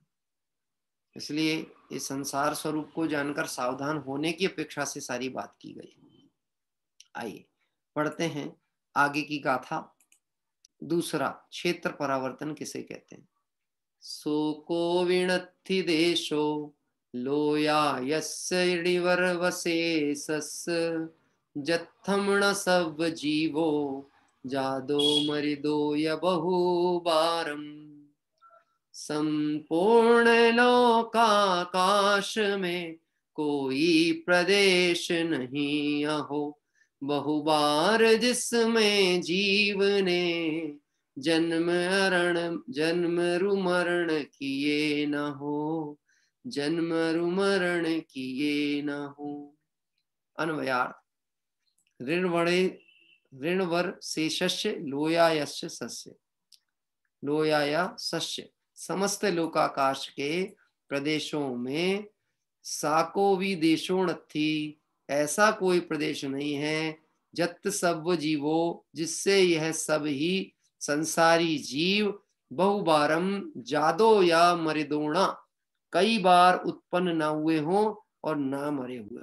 S3: इसलिए इस संसार स्वरूप को जानकर सावधान होने की अपेक्षा से सारी बात की गई। आइए पढ़ते हैं आगे की गाथा। दूसरा, क्षेत्र परावर्तन किसे कहते हैं? सो विणत्थि देशो लोया यस्य इडिवर वसेसस् जत्थमण सब जीवो जादो मरिदो य बहुबारम संपूर्ण लोकाकाश में कोई प्रदेश नहीं अहो बहुबार जिसमें जीव ने जन्म रुमरण किए न हो, जन्म रुमरण किए न हो। अन्वयार्थ, ऋणवर शेषस्य लोयायस्य सस्य, लोयाया सस्य, समस्त लोकाकाश के प्रदेशों में साको विदेशोणथी, ऐसा कोई प्रदेश नहीं है, जत सब जीवो, जिससे यह सब ही संसारी जीव बहुबारम जादो या मरिदोणा, कई बार उत्पन्न ना हुए हों और ना मरे हुए।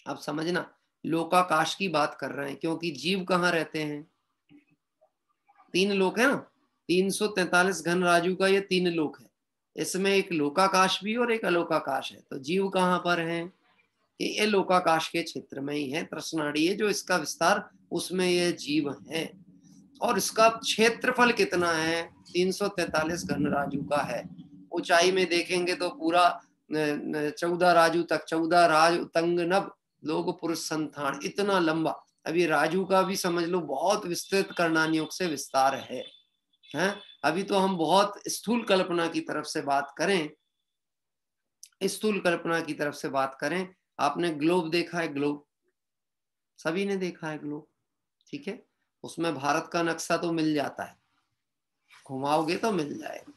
S3: अब समझना, लोकाकाश की बात कर रहे हैं, क्योंकि जीव कहाँ रहते हैं? 3 लोक है ना, 343 घन राजू का ये 3 लोक है, इसमें एक लोकाकाश भी और एक अलोकाकाश है। तो जीव कहाँ पर है? ये लोकाकाश के क्षेत्र में ही है, तृष्णाड़ी है जो इसका विस्तार, उसमें ये जीव है। और इसका क्षेत्रफल कितना है? 343 घन राजू का है। ऊंचाई में देखेंगे तो पूरा 14 राजू तक, 14 राज उतंग नभ लोग पुरुष संथान, इतना लंबा। अभी राजू का भी समझ लो बहुत विस्तृत करणानियोग से विस्तार है। अभी तो हम बहुत स्थूल कल्पना की तरफ से बात करें, स्थूल कल्पना की तरफ से बात करें। आपने ग्लोब देखा है? ग्लोब सभी ने देखा है ग्लोब, ठीक है, उसमें भारत का नक्शा तो मिल जाता है, घुमाओगे तो मिल जाएगा,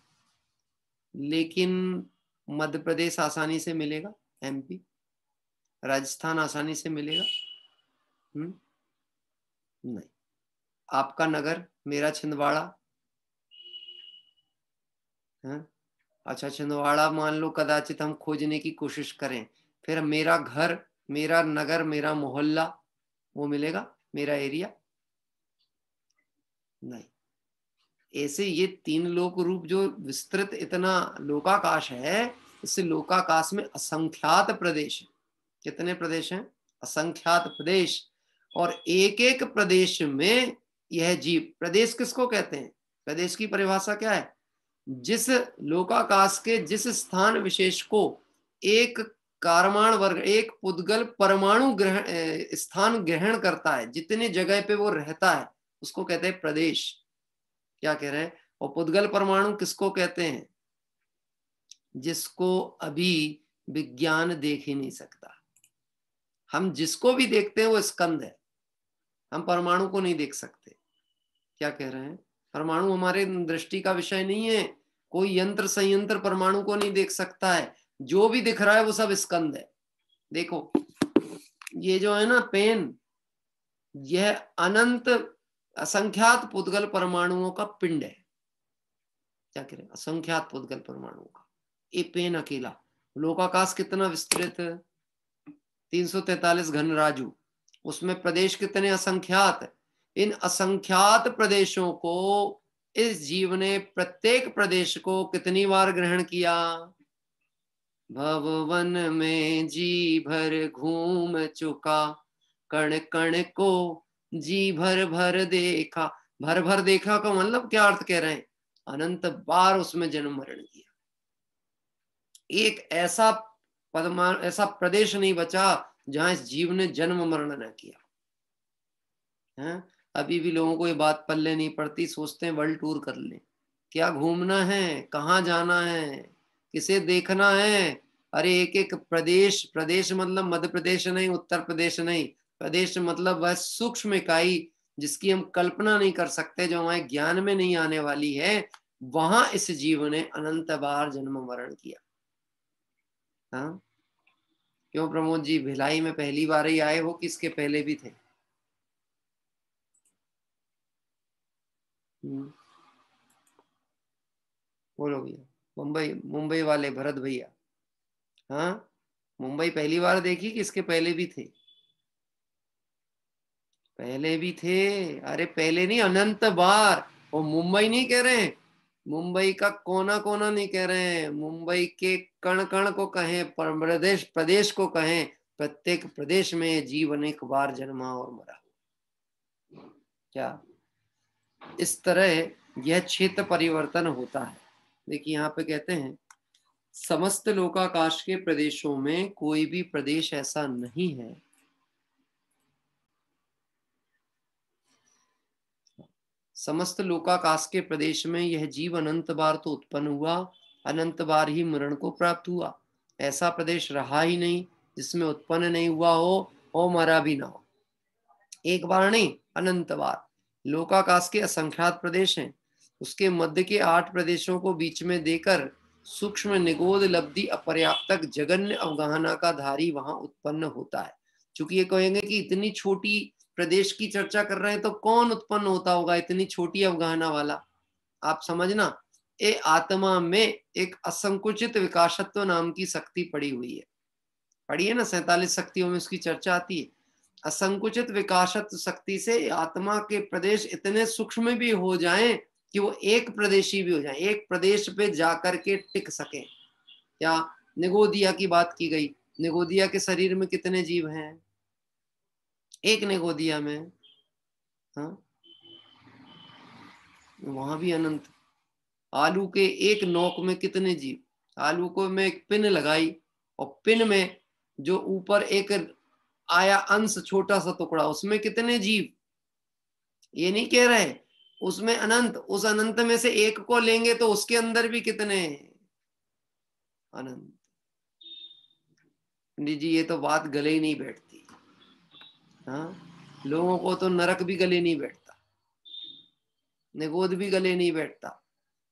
S3: लेकिन मध्य प्रदेश आसानी से मिलेगा, एमपी, राजस्थान आसानी से मिलेगा? नहीं। आपका नगर, मेरा छिंदवाड़ा, अच्छा छिंदवाड़ा मान लो कदाचित हम खोजने की कोशिश करें, फिर मेरा घर, मेरा नगर, मेरा मोहल्ला, वो मिलेगा, मेरा एरिया? नहीं। ऐसे ये 3 लोक रूप जो विस्तृत इतना लोकाकाश है, इससे लोकाकाश में असंख्यात प्रदेश है। कितने प्रदेश हैं? असंख्यात प्रदेश। और एक एक प्रदेश में यह जीव, प्रदेश किसको कहते हैं? प्रदेश की परिभाषा क्या है? जिस लोकाकाश के जिस स्थान विशेष को एक कारमाण वर्ग, एक पुद्गल परमाणु स्थान ग्रहण करता है, जितने जगह पे वो रहता है, उसको कहते हैं प्रदेश। क्या कह रहे हैं? और पुद्गल परमाणु किसको कहते हैं? जिसको अभी विज्ञान देख ही नहीं सकता। हम जिसको भी देखते हैं वो स्कंद है, हम परमाणु को नहीं देख सकते। क्या कह रहे हैं? परमाणु हमारे दृष्टि का विषय नहीं है। कोई यंत्र संयंत्र परमाणु को नहीं देख सकता है। जो भी दिख रहा है वो सब स्कंद है। देखो ये जो है ना पेन, यह अनंत असंख्यात पुद्गल परमाणुओं का पिंड है। क्या कह रहे हैं? असंख्यात पुद्गल परमाणुओं का ये पेन अकेला। लोकाकाश कितना विस्तृत है? 343 घन राजू। उसमें प्रदेश कितने? असंख्यात। इन असंख्यात प्रदेशों को इस जीव ने प्रत्येक प्रदेश को कितनी बार ग्रहण किया? भववन में जी भर घूम चुका, कण कण को जी भर भर देखा। भर भर देखा का मतलब क्या अर्थ कह रहे हैं? अनंत बार उसमें जन्म मरण किया। एक ऐसा ऐसा प्रदेश नहीं बचा जहां इस जीव ने जन्म मरण न किया है। अभी भी लोगों को ये बात पल्ले नहीं पड़ती, सोचते हैं वर्ल्ड टूर कर लें। क्या घूमना है? कहाँ जाना है? किसे देखना है? अरे एक एक प्रदेश, प्रदेश मतलब मध्य प्रदेश नहीं, उत्तर प्रदेश नहीं, प्रदेश मतलब वह सूक्ष्म इकाई जिसकी हम कल्पना नहीं कर सकते, जो हमारे ज्ञान में नहीं आने वाली है, वहां इस जीव ने अनंत बार जन्म मरण किया। हाँ क्यों प्रमोद जी, भिलाई में पहली बार ही आए हो कि इसके पहले भी थे? बोलो भैया। मुंबई, मुंबई वाले भरत भैया, हाँ मुंबई पहली बार देखी कि इसके पहले भी थे? पहले भी थे। अरे पहले नहीं, अनंत बार। वो मुंबई नहीं कह रहे हैं, मुंबई का कोना कोना नहीं कह रहे हैं, मुंबई के कण कण को कहें, प्रदेश प्रदेश को कहें, प्रत्येक प्रदेश में जीव अनेक बार जन्मा और मरा। क्या इस तरह यह क्षेत्र परिवर्तन होता है? देखिए यहाँ पे कहते हैं समस्त लोकाकाश के प्रदेशों में कोई भी प्रदेश ऐसा नहीं है समस्त लोकाकाश के प्रदेश में यह जीव अनंत बार तो उत्पन्न हुआ, अनंत बार ही मरण को प्राप्त हुआ। ऐसा प्रदेश रहा ही नहीं जिसमें उत्पन्न नहीं हुआ हो और मरा भी ना हो। एक बार नहीं, अनंत बार। लोकाकाश के असंख्यात प्रदेश हैं, उसके मध्य के 8 प्रदेशों को बीच में देकर सूक्ष्म निगोद लब्धि अपर्याप्तक जगन्य अवगाहना का धारी वहां उत्पन्न होता है। चूंकि ये कहेंगे कि इतनी छोटी प्रदेश की चर्चा कर रहे हैं तो कौन उत्पन्न होता होगा इतनी छोटी अवगाहना वाला? आप समझना, ये आत्मा में एक असंकुचित विकासत्व नाम की शक्ति पड़ी हुई है। पढ़ी है ना, 47 शक्तियों में उसकी चर्चा आती है। असंकुचित विकासत्व शक्ति से आत्मा के प्रदेश इतने सूक्ष्म भी हो जाएं कि वो एक प्रदेशी भी हो जाए, एक प्रदेश पे जाकर के टिक सके। क्या निगोदिया की बात की गई? निगोदिया के शरीर में कितने जीव हैं? एक निगोदिया में, हाँ वहां भी अनंत। आलू के एक नोक में कितने जीव? आलू को में एक पिन लगाई और पिन में जो ऊपर एक आया अंश, छोटा सा टुकड़ा, उसमें कितने जीव? ये नहीं कह रहे उसमें अनंत। उस अनंत में से एक को लेंगे तो उसके अंदर भी कितने अनंत। पंडित जी ये तो बात गले ही नहीं बैठती। हाँ लोगों को तो नरक भी गले नहीं बैठता, निगोद भी गले नहीं बैठता।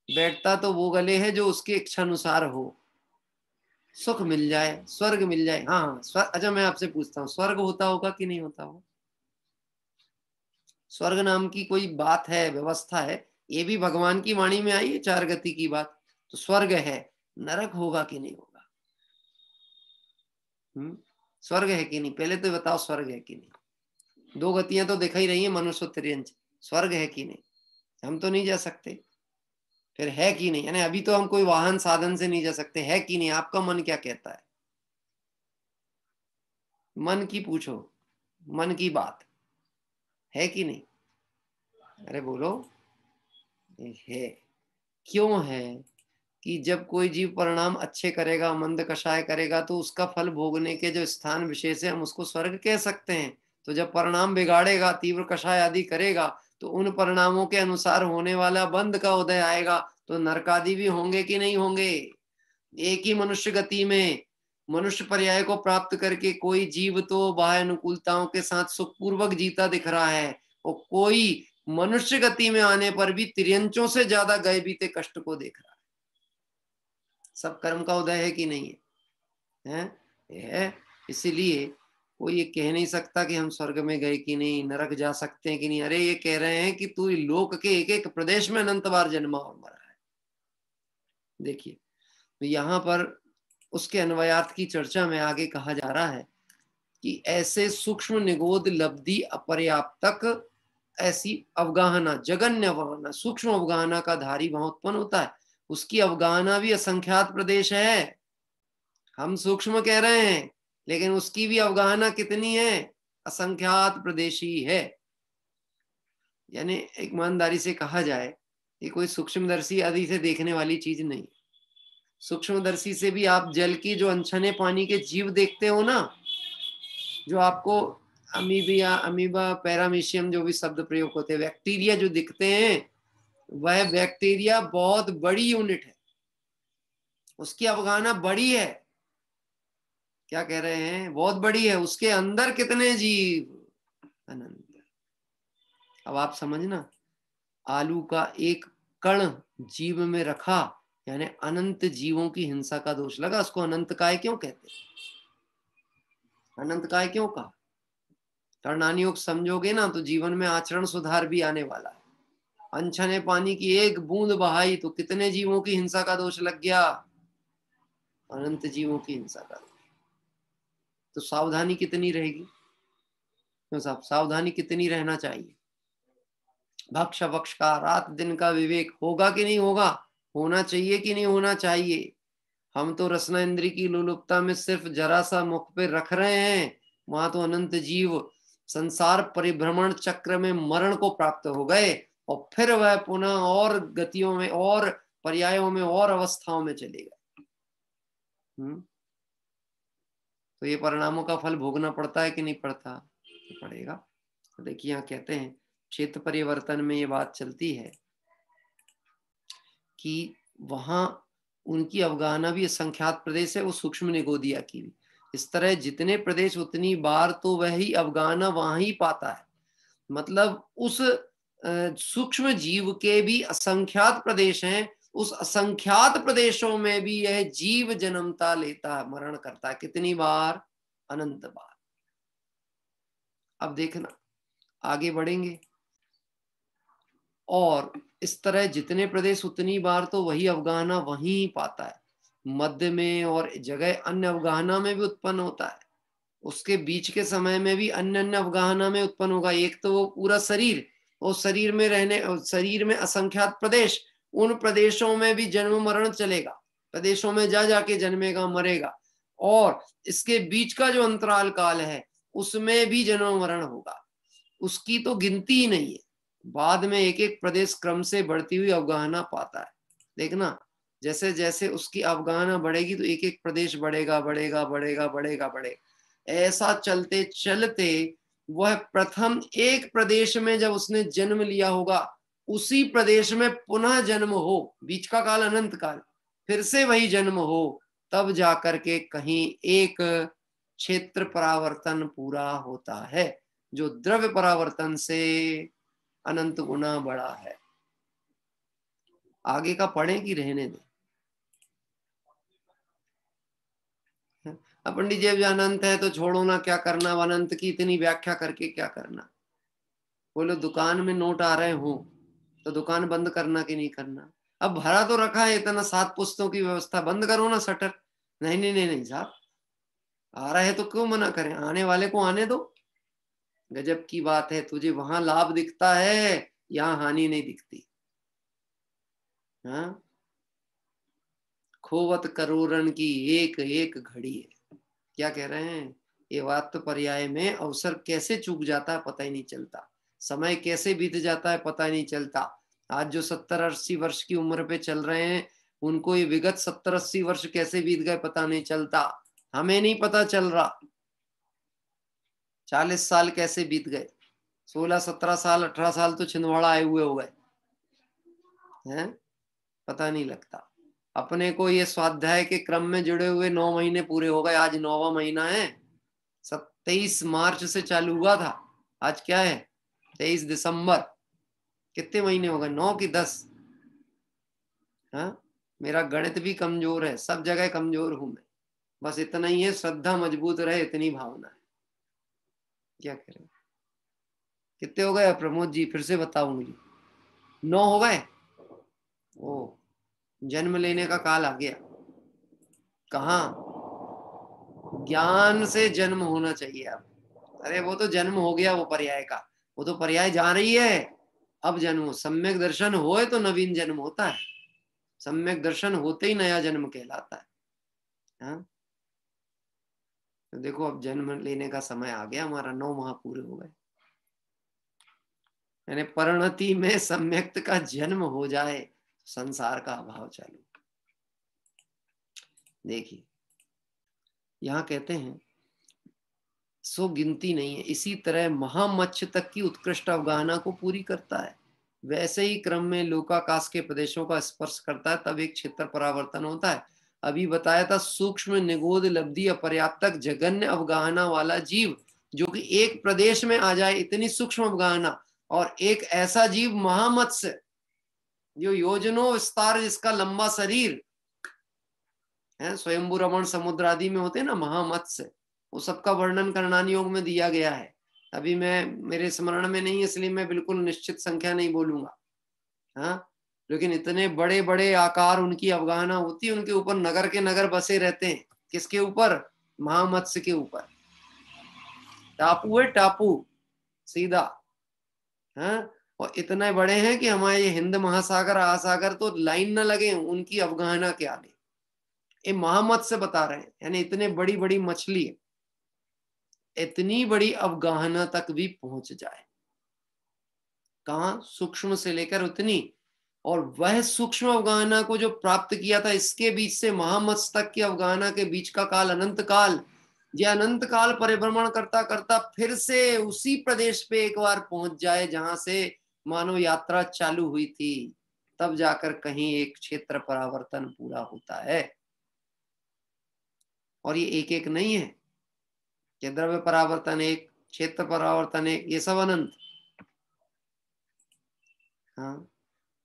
S3: बैठता तो वो गले है जो उसकी इच्छा अनुसार हो, सुख मिल जाए, स्वर्ग मिल जाए। हाँ अच्छा मैं आपसे पूछता हूँ, स्वर्ग होता होगा कि नहीं होता होगा? स्वर्ग नाम की कोई बात है, व्यवस्था है, ये भी भगवान की वाणी में आई है 4 गति की बात। तो स्वर्ग है, नरक होगा कि नहीं होगा? स्वर्ग है कि नहीं? पहले तो बताओ स्वर्ग है कि नहीं? 2 गतियां तो दिखाई रही है, मनुष्य तिर्यंच। स्वर्ग है कि नहीं? हम तो नहीं जा सकते। फिर है कि नहीं, यानी अभी तो हम कोई वाहन साधन से नहीं जा सकते, है कि नहीं, आपका मन क्या कहता है? मन की पूछो, मन की बात है कि नहीं? अरे बोलो। है। क्यों है? कि जब कोई जीव परिणाम अच्छे करेगा, मंद कषाय करेगा, तो उसका फल भोगने के जो स्थान विशेष है हम उसको स्वर्ग कह सकते हैं। तो जब परिणाम बिगाड़ेगा, तीव्र कषाय आदि करेगा, तो उन परिणामों के अनुसार होने वाला बंध का उदय आएगा, तो नरक आदि भी होंगे कि नहीं होंगे? एक ही मनुष्य गति में मनुष्य पर्याय को प्राप्त करके कोई जीव तो बाह्य अनुकूलताओं के साथ सुखपूर्वक जीता दिख रहा है, और कोई मनुष्य गति में आने पर भी तिर्यंचों से ज्यादा गए बीते कष्ट को देख रहा है। सब कर्म का उदय है कि नहीं है? है। इसीलिए कोई ये कह नहीं सकता कि हम स्वर्ग में गए कि नहीं, नरक जा सकते हैं कि नहीं। अरे ये कह रहे हैं कि तू लोक के एक एक प्रदेश में अनंत बार जन्मा और मरा है। देखिए, तो यहाँ पर उसके अन्वयार्थ की चर्चा में आगे कहा जा रहा है कि ऐसे सूक्ष्म निगोद लब्धि अपर्याप्तक ऐसी अवगाहना, जगन्य अवगाहना, सूक्ष्म अवगाहना का धारी वहां उत्पन्न होता है। उसकी अवगाहना भी असंख्यात प्रदेश है। हम सूक्ष्म कह रहे हैं, लेकिन उसकी भी अवगाहना कितनी है? असंख्यात प्रदेशी है। यानी एक ईमानदारी से कहा जाए कि कोई सूक्ष्मदर्शी आदि से देखने वाली चीज नहीं। सूक्ष्मदर्शी से भी आप जल की जो अनछने पानी के जीव देखते हो ना, जो आपको अमीबा पैरामीशियम जो भी शब्द प्रयोग होते हैं, बैक्टीरिया जो दिखते हैं, वह बैक्टीरिया बहुत बड़ी यूनिट है, उसकी अवगाहना बड़ी है। क्या कह रहे हैं? बहुत बड़ी है। उसके अंदर कितने जीव? अनंत। अब आप समझना, आलू का एक कण जीव में रखा, यानी अनंत जीवों की हिंसा का दोष लगा। उसको अनंत काय क्यों कहते हैं? अनंत काय क्यों कहा? कर्णानी योग समझोगे ना तो जीवन में आचरण सुधार भी आने वाला है। अनछने पानी की एक बूंद बहाई तो कितने जीवों की हिंसा का दोष लग गया? अनंत जीवों की हिंसा का दोष। तो सावधानी कितनी रहेगी? क्यों साहब, सावधानी कितनी रहना चाहिए? भक्ष भक्ष का रात दिन का विवेक होगा कि नहीं होगा? होना चाहिए कि नहीं होना चाहिए? हम तो रसना इंद्री की लोलुपता में सिर्फ जरा सा मुख पे रख रहे हैं, वहां तो अनंत जीव संसार परिभ्रमण चक्र में मरण को प्राप्त हो गए, और फिर वह पुनः और गतियों में और पर्यायों में और अवस्थाओं में चले गए। तो ये परिणामों का फल भोगना पड़ता है कि नहीं पड़ता? तो पड़ेगा। तो देखिए, यहाँ कहते हैं क्षेत्र परिवर्तन में ये बात चलती है कि वहां उनकी अवगाहना भी असंख्यात प्रदेश है, वो सूक्ष्म निगोदिया की भी। इस तरह जितने प्रदेश उतनी बार तो वही अवगाहना वहां ही पाता है। मतलब उस सूक्ष्म जीव के भी असंख्यात प्रदेश हैं, उस असंख्यात प्रदेशों में भी यह जीव जन्मता लेता है, मरण करता है। कितनी बार? अनंत बार। अब देखना, आगे बढ़ेंगे, और इस तरह जितने प्रदेश उतनी बार तो वही अवगाहना वहीं पाता है। मध्य में और जगह अन्य अवगाहना में भी उत्पन्न होता है, उसके बीच के समय में भी अन्य अन्य अवगाहना में उत्पन्न होगा। एक तो वो पूरा शरीर, और शरीर में रहने, शरीर में असंख्यात प्रदेश, उन प्रदेशों में भी जन्म मरण चलेगा, प्रदेशों में जा जाके जन्मेगा मरेगा। और इसके बीच का जो अंतराल काल है उसमें भी जन्म मरण होगा, उसकी तो गिनती ही नहीं है। बाद में एक एक प्रदेश क्रम से बढ़ती हुई अवगाहना पाता है। देखना, जैसे जैसे उसकी अवगाहना बढ़ेगी तो एक एक प्रदेश बढ़ेगा बढ़ेगा बढ़ेगा बढ़ेगा बढ़ेगा। ऐसा चलते चलते वह प्रथम एक प्रदेश में जब उसने जन्म लिया होगा, उसी प्रदेश में पुनः जन्म हो, बीच का काल अनंत काल, फिर से वही जन्म हो, तब जाकर के कहीं एक क्षेत्र परावर्तन पूरा होता है, जो द्रव्य परावर्तन से अनंत गुना बड़ा है। आगे का पढ़ें कि रहने दें? पंडित जी अनंत है तो छोड़ो ना, क्या करना अनंत की इतनी व्याख्या करके क्या करना? बोलो दुकान में नोट आ रहे हो तो दुकान बंद करना कि नहीं करना? अब भरा तो रखा है इतना, 7 पुस्तकों की व्यवस्था, बंद करो ना शटर। नहीं नहीं नहीं नहीं साहब, आ रहा है तो क्यों मना करें, आने वाले को आने दो। गजब की बात है, तुझे वहां लाभ दिखता है, यहाँ हानि नहीं दिखती हाँ, खोवत करोड़न की एक एक घड़ी है। क्या कह रहे हैं? ये बात तो पर्याय में अवसर कैसे चूक जाता है पता ही नहीं चलता, समय कैसे बीत जाता है पता ही नहीं चलता। आज जो 70-80 वर्ष की उम्र पे चल रहे हैं, उनको ये विगत 70-80 वर्ष कैसे बीत गए पता नहीं चलता, हमें नहीं पता चल रहा। 40 साल कैसे बीत गए, 16-17 साल 18 साल तो छिंदवाड़ा आए हुए हो गए हैं, पता नहीं लगता। अपने को ये स्वाध्याय के क्रम में जुड़े हुए 9 महीने पूरे हो गए, आज 9वां महीना है। 23 मार्च से चालू हुआ था, आज क्या है 23 दिसंबर, कितने महीने हो गए, 9 की 10? हाँ, मेरा गणित भी कमजोर है, सब जगह कमजोर हूं मैं, बस इतना ही है, श्रद्धा मजबूत रहे इतनी भावना है। क्या करें? कितने हो गए प्रमोद जी, फिर से बताओ मुझे। 9 हो गए। ओ, जन्म लेने का काल आ गया। कहाँ? ज्ञान से जन्म होना चाहिए अब। अरे वो तो जन्म हो गया, वो पर्याय का, वो तो पर्याय जा रही है। अब जन्म हो, सम्यक दर्शन होए तो नवीन जन्म होता है, सम्यक दर्शन होते ही नया जन्म कहलाता है। हाँ, तो देखो अब जन्म लेने का समय आ गया हमारा, 9 माह पूरे हो गए। यानी परिणति में सम्यक्त का जन्म हो जाए, संसार का अभाव चालू। देखिए यहाँ कहते हैं सो गिनती नहीं है, इसी तरह महामच्छ तक की उत्कृष्ट अवगाहना को पूरी करता है। वैसे ही क्रम में लोकाकाश के प्रदेशों का स्पर्श करता है, तब एक क्षेत्र परावर्तन होता है। अभी बताया था सूक्ष्म निगोद लब्धि अपर्याप्तक जगन्य अवगाहना वाला जीव, जो कि एक प्रदेश में आ जाए इतनी सूक्ष्म अवगाहना, और एक ऐसा जीव महामत्स्य जो योजनों विस्तार, जिसका लंबा शरीर है, स्वयंभू रमण समुद्र आदि में होते हैं ना महामत्स्य, वो सबका वर्णन करणानी योग में दिया गया है। अभी मैं, मेरे स्मरण में नहीं, इसलिए मैं बिल्कुल निश्चित संख्या नहीं बोलूंगा। हाँ, लेकिन इतने बड़े बड़े आकार उनकी अवगाहना होती है, उनके ऊपर नगर के नगर बसे रहते हैं। किसके ऊपर? महामत्स्य के ऊपर। टापू है, टापू सीधा। हाँ, और इतने बड़े हैं कि हमारे ये हिंद महासागर महासागर तो लाइन न लगे उनकी अवगाहना के आगे। ये महामत्स्य बता रहे हैं, यानी इतने बड़ी बड़ी मछली, इतनी बड़ी अवगाहना तक भी पहुंच जाए। कहां? सूक्ष्म से लेकर उतनी, और वह सूक्ष्म अवगाहना को जो प्राप्त किया था, इसके बीच से महामत्स्य तक की अवगाहना के बीच का काल अनंत काल, यह अनंत काल परिभ्रमण करता करता फिर से उसी प्रदेश पे एक बार पहुंच जाए जहां से मानव यात्रा चालू हुई थी, तब जाकर कहीं एक क्षेत्र परावर्तन पूरा होता है। और ये एक एक नहीं है कि द्रव्य परावर्तन एक, क्षेत्र परावर्तन एक, ये सब अनंत। हाँ,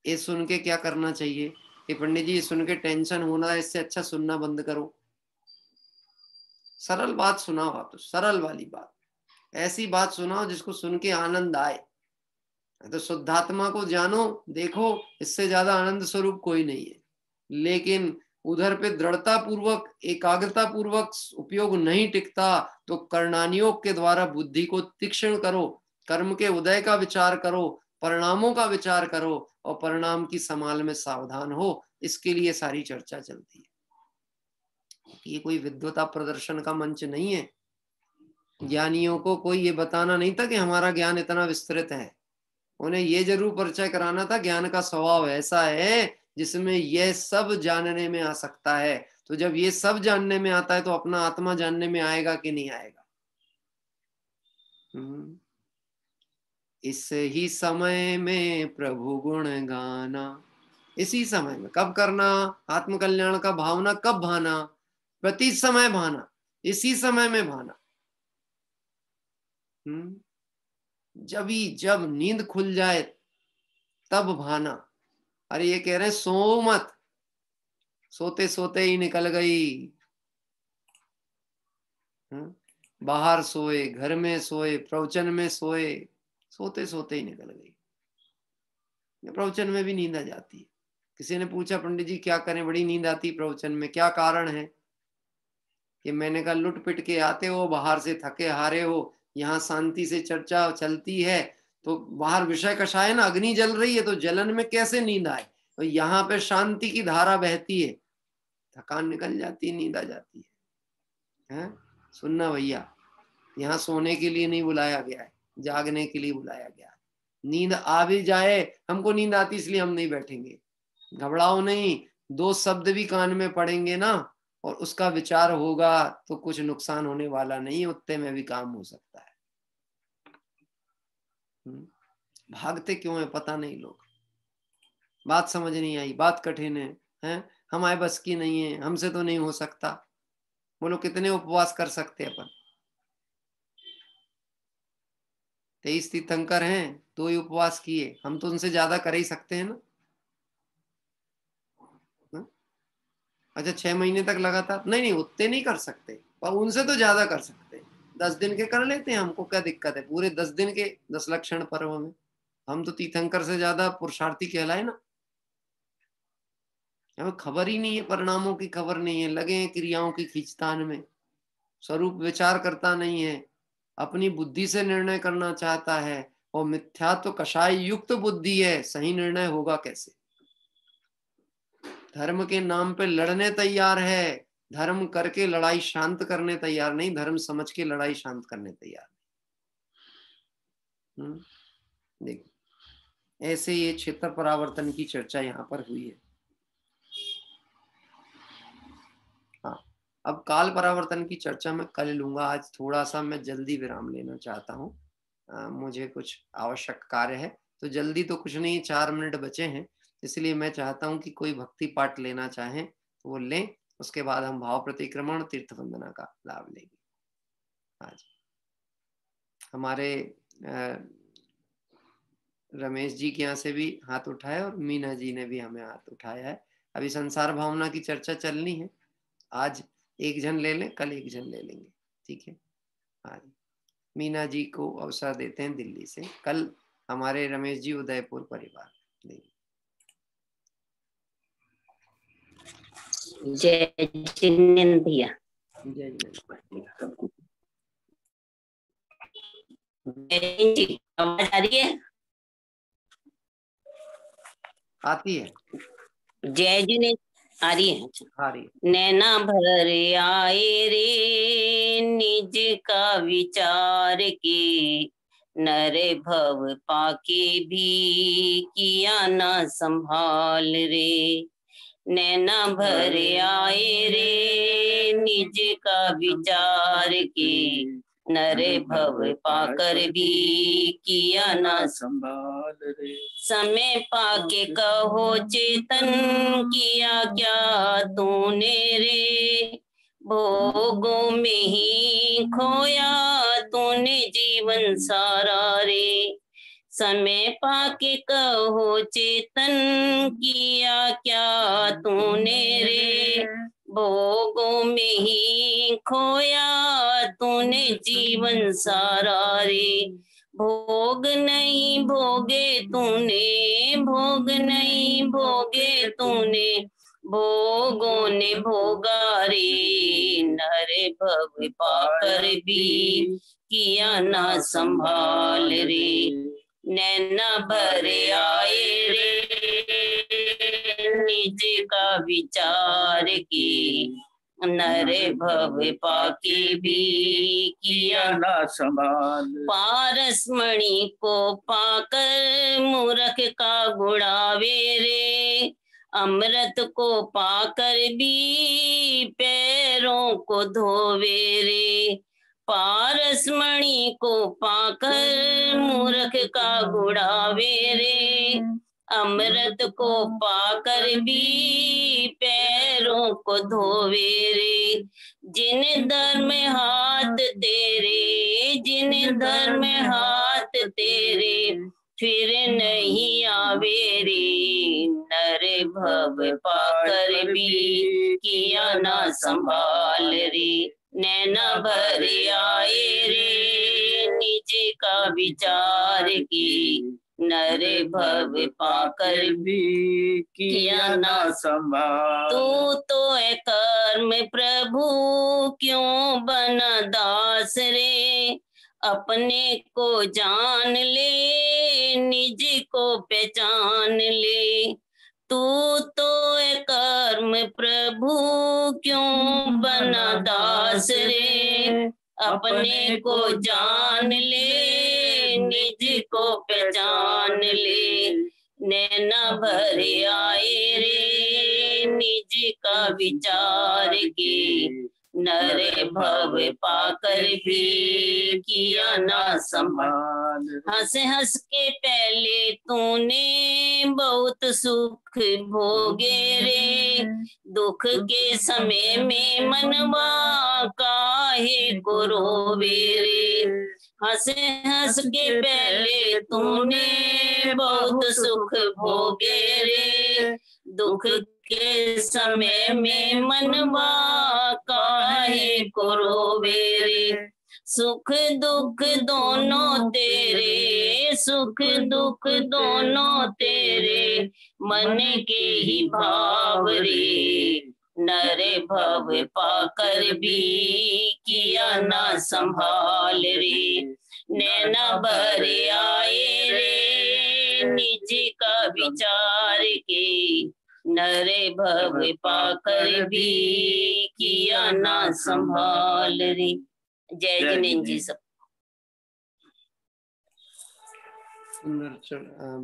S3: ये सुन के क्या करना चाहिए कि पंडित जी ये सुन के टेंशन होना है, इससे अच्छा सुनना बंद करो। सरल बात सुनाओ आप, तो सरल वाली बात, ऐसी बात सुनाओ जिसको सुन के आनंद आए। तो शुद्धात्मा को जानो, देखो, इससे ज्यादा आनंद स्वरूप कोई नहीं है। लेकिन उधर पे दृढ़ता पूर्वक, एकाग्रता पूर्वक उपयोग नहीं टिकता, तो कर्णानियोग के द्वारा बुद्धि को तीक्ष्ण करो, कर्म के उदय का विचार करो, परिणामों का विचार करो, और परिणाम की संभाल में सावधान हो। इसके लिए सारी चर्चा चलती है। ये कोई विद्वता प्रदर्शन का मंच नहीं है। ज्ञानियों को कोई ये बताना नहीं था कि हमारा ज्ञान इतना विस्तृत है, उन्हें ये जरूर परिचय कराना था ज्ञान का स्वभाव ऐसा है जिसमें यह सब जानने में आ सकता है। तो जब ये सब जानने में आता है तो अपना आत्मा जानने में आएगा कि नहीं आएगा? इस ही समय में प्रभु गुण गाना, इसी समय में। कब करना? आत्मकल्याण का भावना कब भाना? प्रति समय भाना, इसी समय में भाना। जब नींद खुल जाए तब भाना। अरे ये कह रहे हैं सो मत, सोते सोते ही निकल गई। बाहर सोए, घर में सोए, प्रवचन में सोए, सोते सोते ही निकल गई। प्रवचन में भी नींद आ जाती है। किसी ने पूछा पंडित जी क्या करें, बड़ी नींद आती प्रवचन में, क्या कारण है? कि मैंने कहा लुट पिट के आते हो, बाहर से थके हारे हो, यहाँ शांति से चर्चा चलती है, तो बाहर विषय कषाय ना, अग्नि जल रही है, तो जलन में कैसे नींद आए? और यहाँ पे शांति की धारा बहती है, थकान निकल जाती है, नींद आ जाती है? सुनना भैया, यहाँ सोने के लिए नहीं बुलाया गया है, जागने के लिए बुलाया गया है। नींद आ भी जाए, हमको नींद आती इसलिए हम नहीं बैठेंगे, घबराओ नहीं। 2 शब्द भी कान में पड़ेंगे ना और उसका विचार होगा तो कुछ नुकसान होने वाला नहीं, उतने में भी काम हो सकता है। भागते क्यों है पता नहीं लोग, बात समझ नहीं आई, बात कठिन है? हमारे बस की नहीं है, हमसे तो नहीं हो सकता। बोलो कितने उपवास कर सकते अपन? 23 तीर्थंकर हैं, 2 ही उपवास किए, हम तो उनसे ज्यादा कर ही सकते हैं ना। अच्छा 6 महीने तक लगातार नहीं, उतने नहीं कर सकते, पर उनसे तो ज्यादा कर सकते हैं। 10 दिन के कर लेते हैं, हमको क्या दिक्कत है? पूरे 10 दिन के 10 लक्षण पर्व में हम तो तीर्थंकर से ज्यादा पुरुषार्थी कहलाए ना। हमें खबर ही नहीं है, परिणामों की खबर नहीं है, लगे हैं क्रियाओं की खींचतान में, स्वरूप विचार करता नहीं है, अपनी बुद्धि से निर्णय करना चाहता है, और मिथ्यात्व कषाय युक्त बुद्धि है, सही निर्णय होगा कैसे? धर्म के नाम पे लड़ने तैयार है, धर्म करके लड़ाई शांत करने तैयार नहीं, धर्म समझ के लड़ाई शांत करने तैयार नहीं। देखो ऐसे ये क्षेत्र परावर्तन की चर्चा यहाँ पर हुई है। हाँ, अब काल परावर्तन की चर्चा मैं कल लूंगा, आज थोड़ा सा मैं जल्दी विराम लेना चाहता हूँ, मुझे कुछ आवश्यक कार्य है, तो जल्दी तो कुछ नहीं, 4 मिनट बचे हैं, इसलिए मैं चाहता हूँ कि कोई भक्ति पाठ लेना चाहें तो वो लें, उसके बाद हम भाव प्रतिक्रमण तीर्थ वंदना का लाभ लेंगे। आज हमारे रमेश जी के यहाँ से भी हाथ उठाया और मीना जी ने भी हमें हाथ उठाया है। अभी संसार भावना की चर्चा चलनी है, आज एक जन ले लें, कल एक जन ले लेंगे, ठीक है? हाँ, मीना जी को अवसर देते हैं दिल्ली से, कल हमारे रमेश जी उदयपुर परिवार देंगे।
S4: जय जिनेंद्र भैया।
S3: जय जिनेंद्र
S4: जी, आवाज आ रही है?
S3: आती है।
S4: जय जिनेंद्र आ रही है?
S3: आ रही है।
S4: नैना भर आए रे निज का विचार के, नर भव पाके भी किया ना संभाल रे। नैना भर आए रे निज का विचार के, नर भव पाकर भी किया ना संभाल रे। समय पाके कहो चेतन किया क्या तूने रे, भोगों में ही खोया तूने जीवन सारा रे। समय पाके कहो चेतन किया क्या तूने रे, भोगों में ही खोया तूने जीवन सारा रे। भोग नहीं भोगे तूने, भोग नहीं भोगे तूने, भोगों ने भोगा रे। नर भव पाकर भी किया ना संभाल रे। नैना भर आए रे निज का विचार की, नर भव पाके भी किया ना संभाल। पारसमणि को पाकर मूर्ख का गुणावे रे, अमृत को पाकर भी पैरों को धोवे रे। पारसमणि को पाकर मूर्ख का गुणावे रे, अमृत को पाकर भी पैरों को धोवे रे। जिन धर्म हाथ तेरे, जिन धर्म हाथ तेरे, फिर नहीं आवे रे। नर भव पाकर भी किया ना संभाल रे। नैना भर आए रे निज का विचार की, नर भव पाकर भी किया ना संभाल। तू तो है कर्म प्रभु क्यों बना दास रे, अपने को जान ले निज को पहचान ले। तू तो है कर्म प्रभु क्यों बना दास रे, अपने को जान ले निज को पहचान ले, नैना भर आए रे निज का विचार के, नरे भव पाकर भी किया ना संभाल। हंस हंस के पहले तूने बहुत सुख भोगे रे, दुख के समय में मनवा काहे को रोवे रे, हंस हंस के पहले तूने बहुत सुख भोगे रे, दुख के समय में मनवा काहे को रोवे रे, सुख दुख दोनों तेरे, सुख दुख दोनों तेरे, मन के ही भाव रे, नरे भव पाकर भी किया ना संभाल रे, नैना भर आए रे निज का विचार के, नरे भव पाकर भी किया ना संभाल रे। जय जिनेन्द्र जी सब।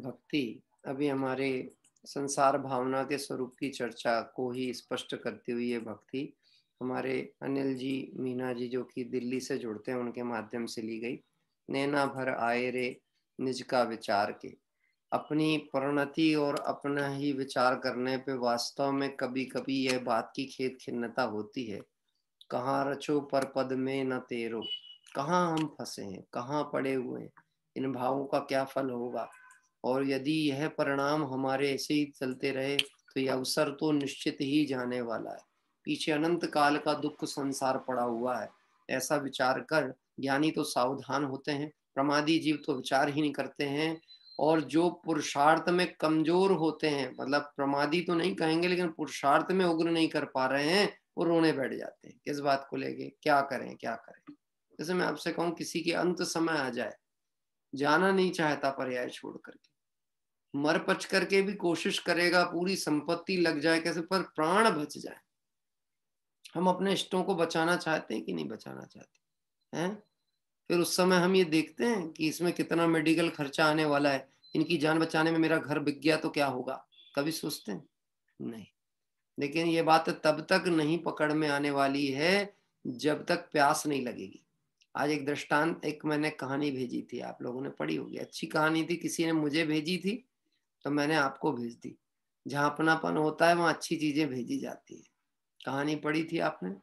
S3: भक्ति अभी हमारे संसार भावना के स्वरूप की चर्चा को ही स्पष्ट करती हुई ये भक्ति हमारे अनिल जी मीना जी जो कि दिल्ली से जुड़ते हैं उनके माध्यम से ली गई। नैना भर आए रे निज का विचार के, अपनी परिणति और अपना ही विचार करने पे वास्तव में कभी कभी यह बात की खेद खिन्नता होती है, कहाँ रचो पर पद में न तेरो, कहाँ हम फंसे हैं, कहाँ पड़े हुए हैं, इन भावों का क्या फल होगा। और यदि यह परिणाम हमारे ऐसे ही चलते रहे तो यह अवसर तो निश्चित ही जाने वाला है, पीछे अनंत काल का दुख संसार पड़ा हुआ है। ऐसा विचार कर ज्ञानी तो सावधान होते हैं, प्रमादी जीव तो विचार ही नहीं करते हैं, और जो पुरुषार्थ में कमजोर होते हैं, मतलब प्रमादी तो नहीं कहेंगे लेकिन पुरुषार्थ में उग्र नहीं कर पा रहे हैं, वो रोने बैठ जाते हैं। किस बात को लेके क्या करें क्या करें। जैसे मैं आपसे कहूँ किसी के अंत समय आ जाए, जाना नहीं चाहता पर्याय छोड़ करके, मर पच करके भी कोशिश करेगा, पूरी संपत्ति लग जाए कैसे, पर प्राण बच जाए। हम अपने इष्टों को बचाना चाहते हैं कि नहीं बचाना चाहते हैं? फिर उस समय हम ये देखते हैं कि इसमें कितना मेडिकल खर्चा आने वाला है, इनकी जान बचाने में मेरा घर बिक गया तो क्या होगा, कभी सोचते हैं? नहीं। लेकिन ये बात तब तक नहीं पकड़ में आने वाली है जब तक प्यास नहीं लगेगी। आज एक दृष्टांत, एक मैंने कहानी भेजी थी, आप लोगों ने पढ़ी होगी, अच्छी कहानी थी, किसी ने मुझे भेजी थी तो मैंने आपको भेज दी। जहाँ अपनापन होता है वहाँ अच्छी चीजें भेजी जाती है। कहानी पढ़ी थी आपने?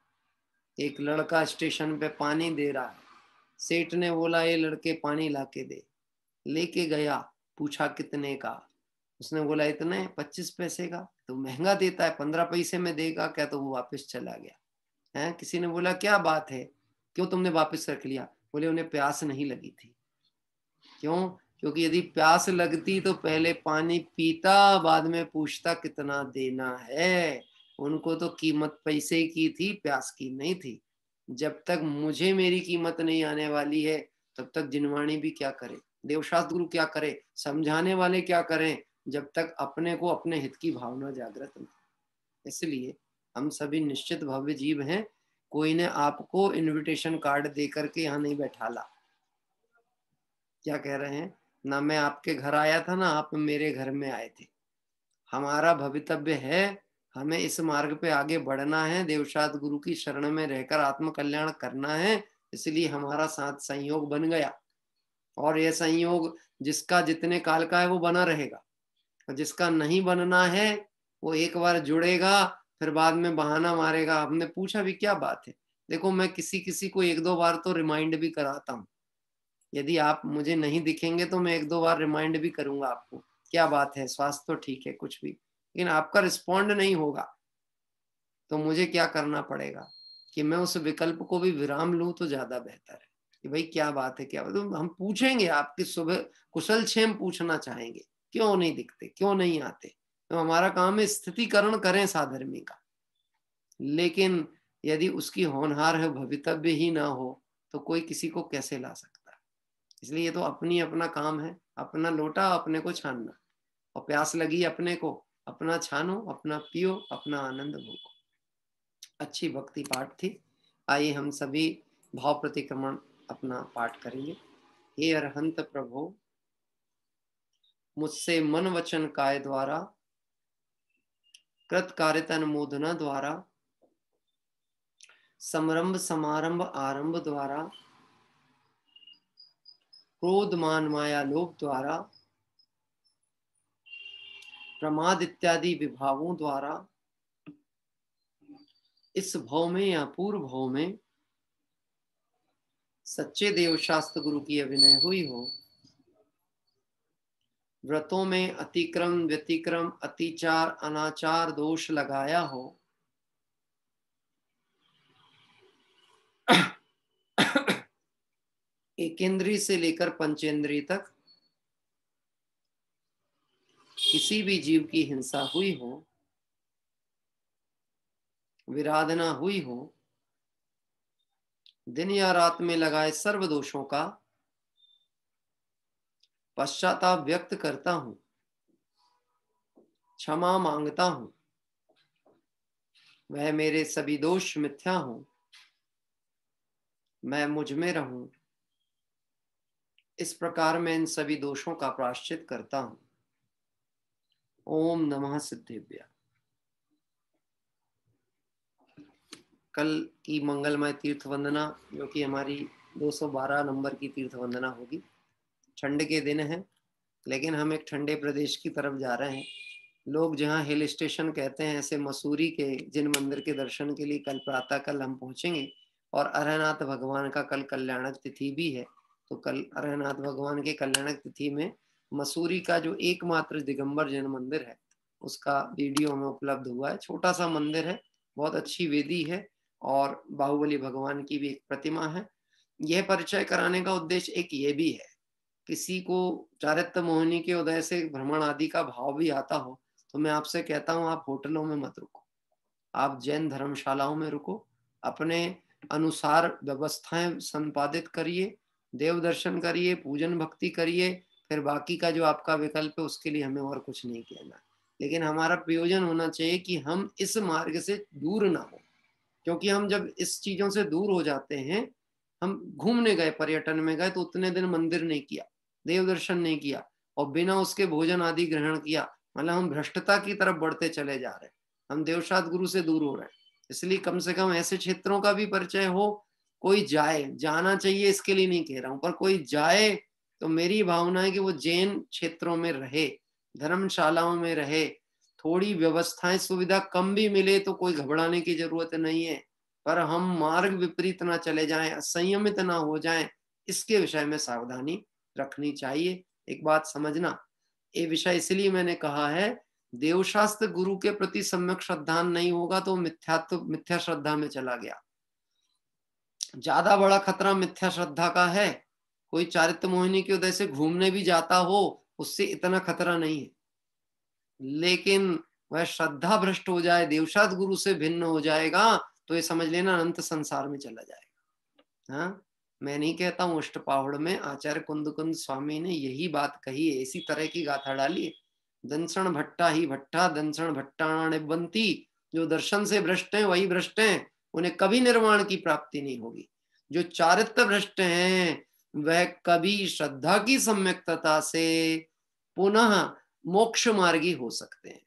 S3: एक लड़का स्टेशन पे पानी दे रहा है, सेठ ने बोला ये लड़के पानी लाके दे, लेके गया, पूछा कितने का, उसने बोला इतने 25 पैसे का, तो महंगा देता है, 15 पैसे में देगा क्या, तो वो वापस चला गया है। किसी ने बोला क्या बात है, क्यों तुमने वापस रख लिया? बोले उन्हें प्यास नहीं लगी थी। क्यों? क्योंकि यदि प्यास लगती तो पहले पानी पीता, बाद में पूछता कितना देना है। उनको तो कीमत पैसे की थी, प्यास की नहीं थी। जब तक मुझे मेरी कीमत नहीं आने वाली है तब तक जिनवाणी भी क्या करे, देवशास्त्र गुरु क्या करे, समझाने वाले क्या करें, जब तक अपने को अपने हित की भावना जागृत नहीं। इसलिए हम सभी निश्चित भव्य जीव हैं, कोई ने आपको इनविटेशन कार्ड दे करके यहाँ नहीं बैठाला। क्या कह रहे हैं? ना मैं आपके घर आया था ना आप मेरे घर में आए थे। हमारा भवितव्य है, हमें इस मार्ग पे आगे बढ़ना है, देवशास्त्र गुरु की शरण में रहकर आत्म कल्याण करना है। इसलिए हमारा साथ संयोग बन गया, और यह संयोग जिसका जितने काल का है वो बना रहेगा, और जिसका नहीं बनना है वो एक बार जुड़ेगा फिर बाद में बहाना मारेगा। हमने पूछा भी क्या बात है, देखो मैं किसी किसी को 1-2 बार तो रिमाइंड भी कराता हूँ, यदि आप मुझे नहीं दिखेंगे तो मैं 1-2 बार रिमाइंड भी करूंगा आपको, क्या बात है, स्वास्थ्य तो ठीक है कुछ भी, लेकिन आपका रिस्पॉन्ड नहीं होगा तो मुझे क्या करना पड़ेगा कि मैं उस विकल्प को भी विराम लूं तो ज्यादा बेहतर है कि भाई क्या बात है, क्या बात है। तो हम पूछेंगे, आपकी सुबह कुशल क्षेम पूछना चाहेंगे, क्यों नहीं दिखते, क्यों नहीं आते, तो हमारा काम है स्थितिकरण करें साधर्मी का। लेकिन यदि उसकी होनहार है भवितव्य ही ना हो तो कोई किसी को कैसे ला सकता है। इसलिए ये तो अपनी अपना काम है, अपना लोटा अपने को छानना, और प्यास लगी अपने को अपना छानो, अपना पियो, अपना आनंद भोगो। अच्छी भक्ति पाठ थी। आइए हम सभी भाव प्रतिक्रमण अपना पाठ करेंगे। हे अरहंत प्रभु, मुझसे मन वचन काय द्वारा, कृत कार्यता अनुमोदना द्वारा, समरंभ समारंभ आरंभ द्वारा, क्रोध मान माया लोभ द्वारा, प्रमाद इत्यादि विभावों द्वारा इस भव में या पूर्व भव में सच्चे देव शास्त्र गुरु की अभिनय हुई हो, व्रतों में अतिक्रम व्यतिक्रम अतिचार अनाचार दोष लगाया हो, एकेंद्रीय से लेकर पंचेंद्रीय तक किसी भी जीव की हिंसा हुई हो, विराधना हुई हो, दिन या रात में लगाए सर्व दोषों का पश्चाताप व्यक्त करता हूं, क्षमा मांगता हूं। वह मेरे सभी दोष मिथ्या हों, मैं मुझ में रहूं, इस प्रकार मैं इन सभी दोषों का प्रायश्चित करता हूं। ओम नमः सिद्धेभ्य। कल की मंगलमय तीर्थ वंदना, जो कि हमारी 212 नंबर की तीर्थ वंदना होगी। ठंड के दिन है, लेकिन हम एक ठंडे प्रदेश की तरफ जा रहे हैं। लोग जहाँ हिल स्टेशन कहते हैं, ऐसे मसूरी के जिन मंदिर के दर्शन के लिए कल प्रातः कल हम पहुंचेंगे। और अरहनाथ भगवान का कल कल्याणक तिथि भी है, तो कल अरहनाथ भगवान के कल्याणक तिथि में मसूरी का जो एकमात्र दिगंबर जैन मंदिर है, उसका वीडियो में उपलब्ध हुआ है। छोटा सा मंदिर है, बहुत अच्छी वेदी है और बाहुबली भगवान की भी एक प्रतिमा है। यह परिचय कराने का उद्देश्य एक ये भी है, किसी को चारित्र मोहिनी के उदय से भ्रमण आदि का भाव भी आता हो, तो मैं आपसे कहता हूँ आप होटलों में मत रुको, आप जैन धर्मशालाओं में रुको, अपने अनुसार व्यवस्थाएं संपादित करिए, देव दर्शन करिए, पूजन भक्ति करिए, फिर बाकी का जो आपका विकल्प है उसके लिए हमें और कुछ नहीं कहना। लेकिन हमारा प्रयोजन होना चाहिए कि हम इस मार्ग से दूर ना हो, क्योंकि हम जब इस चीजों से दूर हो जाते हैं, हम घूमने गए, पर्यटन में गए, तो उतने दिन मंदिर नहीं किया, देव दर्शन नहीं किया और बिना उसके भोजन आदि ग्रहण किया, मतलब हम भ्रष्टता की तरफ बढ़ते चले जा रहे हैं, हम देवशास्त्र गुरु से दूर हो रहे हैं। इसलिए कम से कम ऐसे क्षेत्रों का भी परिचय हो, कोई जाए, जाना चाहिए इसके लिए नहीं कह रहा हूं, पर कोई जाए तो मेरी भावना है कि वो जैन क्षेत्रों में रहे, धर्मशालाओं में रहे, थोड़ी व्यवस्थाएं सुविधा कम भी मिले तो कोई घबराने की जरूरत नहीं है, पर हम मार्ग विपरीत ना चले जाएं, असंयमित ना हो जाएं, इसके विषय में सावधानी रखनी चाहिए। एक बात समझना, ये विषय इसलिए मैंने कहा है, देवशास्त्र गुरु के प्रति सम्यक श्रद्धा नहीं होगा तो मिथ्या श्रद्धा में चला गया। ज्यादा बड़ा खतरा मिथ्या श्रद्धा का है। कोई चारित्र मोहिनी के उदय से घूमने भी जाता हो, उससे इतना खतरा नहीं है, लेकिन वह श्रद्धा भ्रष्ट हो जाए, देवशास्त्र गुरु से भिन्न हो जाएगा, तो ये समझ लेना अनंत संसार में चला जाएगा। हाँ, मैं नहीं कहता हूँ, अष्टपाहुड़ में आचार्य कुंद स्वामी ने यही बात कही है, इसी तरह की गाथा डाली है। दंसण भट्टा ही भट्टा दंसण भट्टाणे बनती, जो दर्शन से भ्रष्ट हैं वही भ्रष्ट हैं, उन्हें कभी निर्वाण की प्राप्ति नहीं होगी। जो चारित्र भ्रष्ट हैं वह कभी श्रद्धा की सम्यक्तता से पुनः मोक्ष मार्गी हो सकते हैं।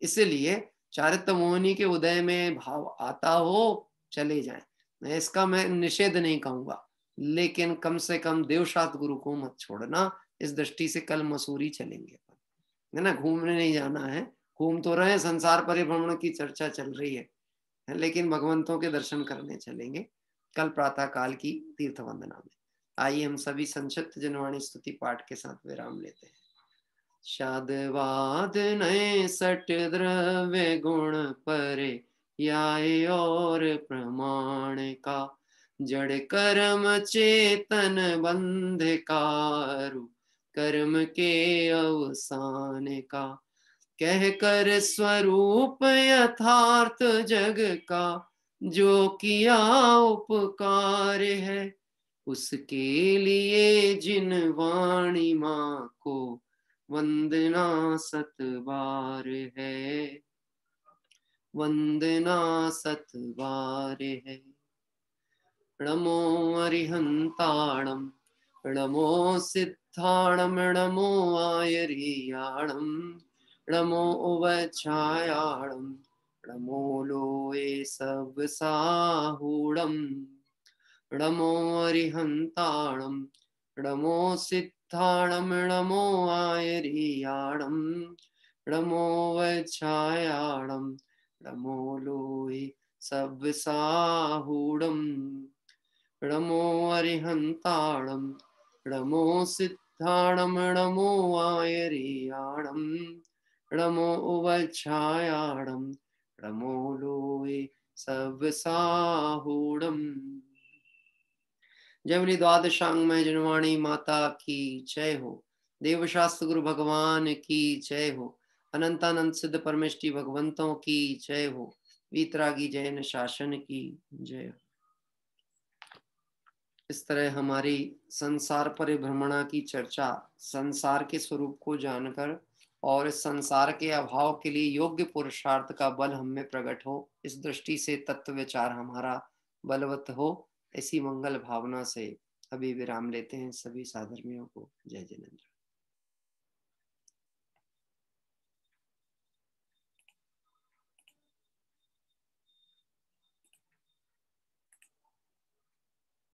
S3: इसलिए चारित्र मोहिनी के उदय में भाव आता हो, चले जाएं, इसका मैं निषेध नहीं कहूंगा, लेकिन कम से कम देवशास्त्र गुरु को मत छोड़ना। इस दृष्टि से कल मसूरी चलेंगे, है ना, घूमने नहीं जाना है, घूम तो रहे हैं, संसार परिभ्रमण की चर्चा चल रही है, लेकिन भगवंतों के दर्शन करने चलेंगे कल प्रातः काल की तीर्थ वंदना में। आइए हम सभी संक्षिप्त जनवाणी स्तुति पाठ के साथ विराम लेते हैं। शादवाद नए सट द्रव्य गुण परे याय और प्रमाण का, जड़ कर्म चेतन बंध कारु कर्म के अवसान का, कह कर स्वरूप यथार्थ जग का, जो किया उपकार है उसके लिए जिन वाणी माँ को वंदना सत बार है, वंदना सत बार है। नमो अरिहंताणम, नमो सिद्धाणम, नमो आयरियाणम, नमो उवच्छायाणम, नमो लोए सब साहूणम। नमो अरिहंताणम, नमो सिद्धाणम, नमो आयरियाणम, नमो वच्छायाणम, नमो लोए सब साहूणम। नमो अरिहंताणम, नमो सिद्धाणम, नमो आयरियाणम, नमो उवच्छायाणम, नमो लोए सब साहूणम। जय बोली द्वादशांग में जनवाणी माता की जय हो। देवशास्त्र गुरु भगवान की जय हो। अनंतानंद सिद्ध परमेष्टि भगवंतों की जय हो। वीतरागी जैन शासन की जय हो। इस तरह हमारी संसार परिभ्रमणा की चर्चा संसार के स्वरूप को जानकर और इस संसार के अभाव के लिए योग्य पुरुषार्थ का बल हम में प्रकट हो, इस दृष्टि से तत्व विचार हमारा बलवत हो, ऐसी मंगल भावना से अभी विराम लेते हैं। सभी साधर्मियों को जय जिनेंद्र।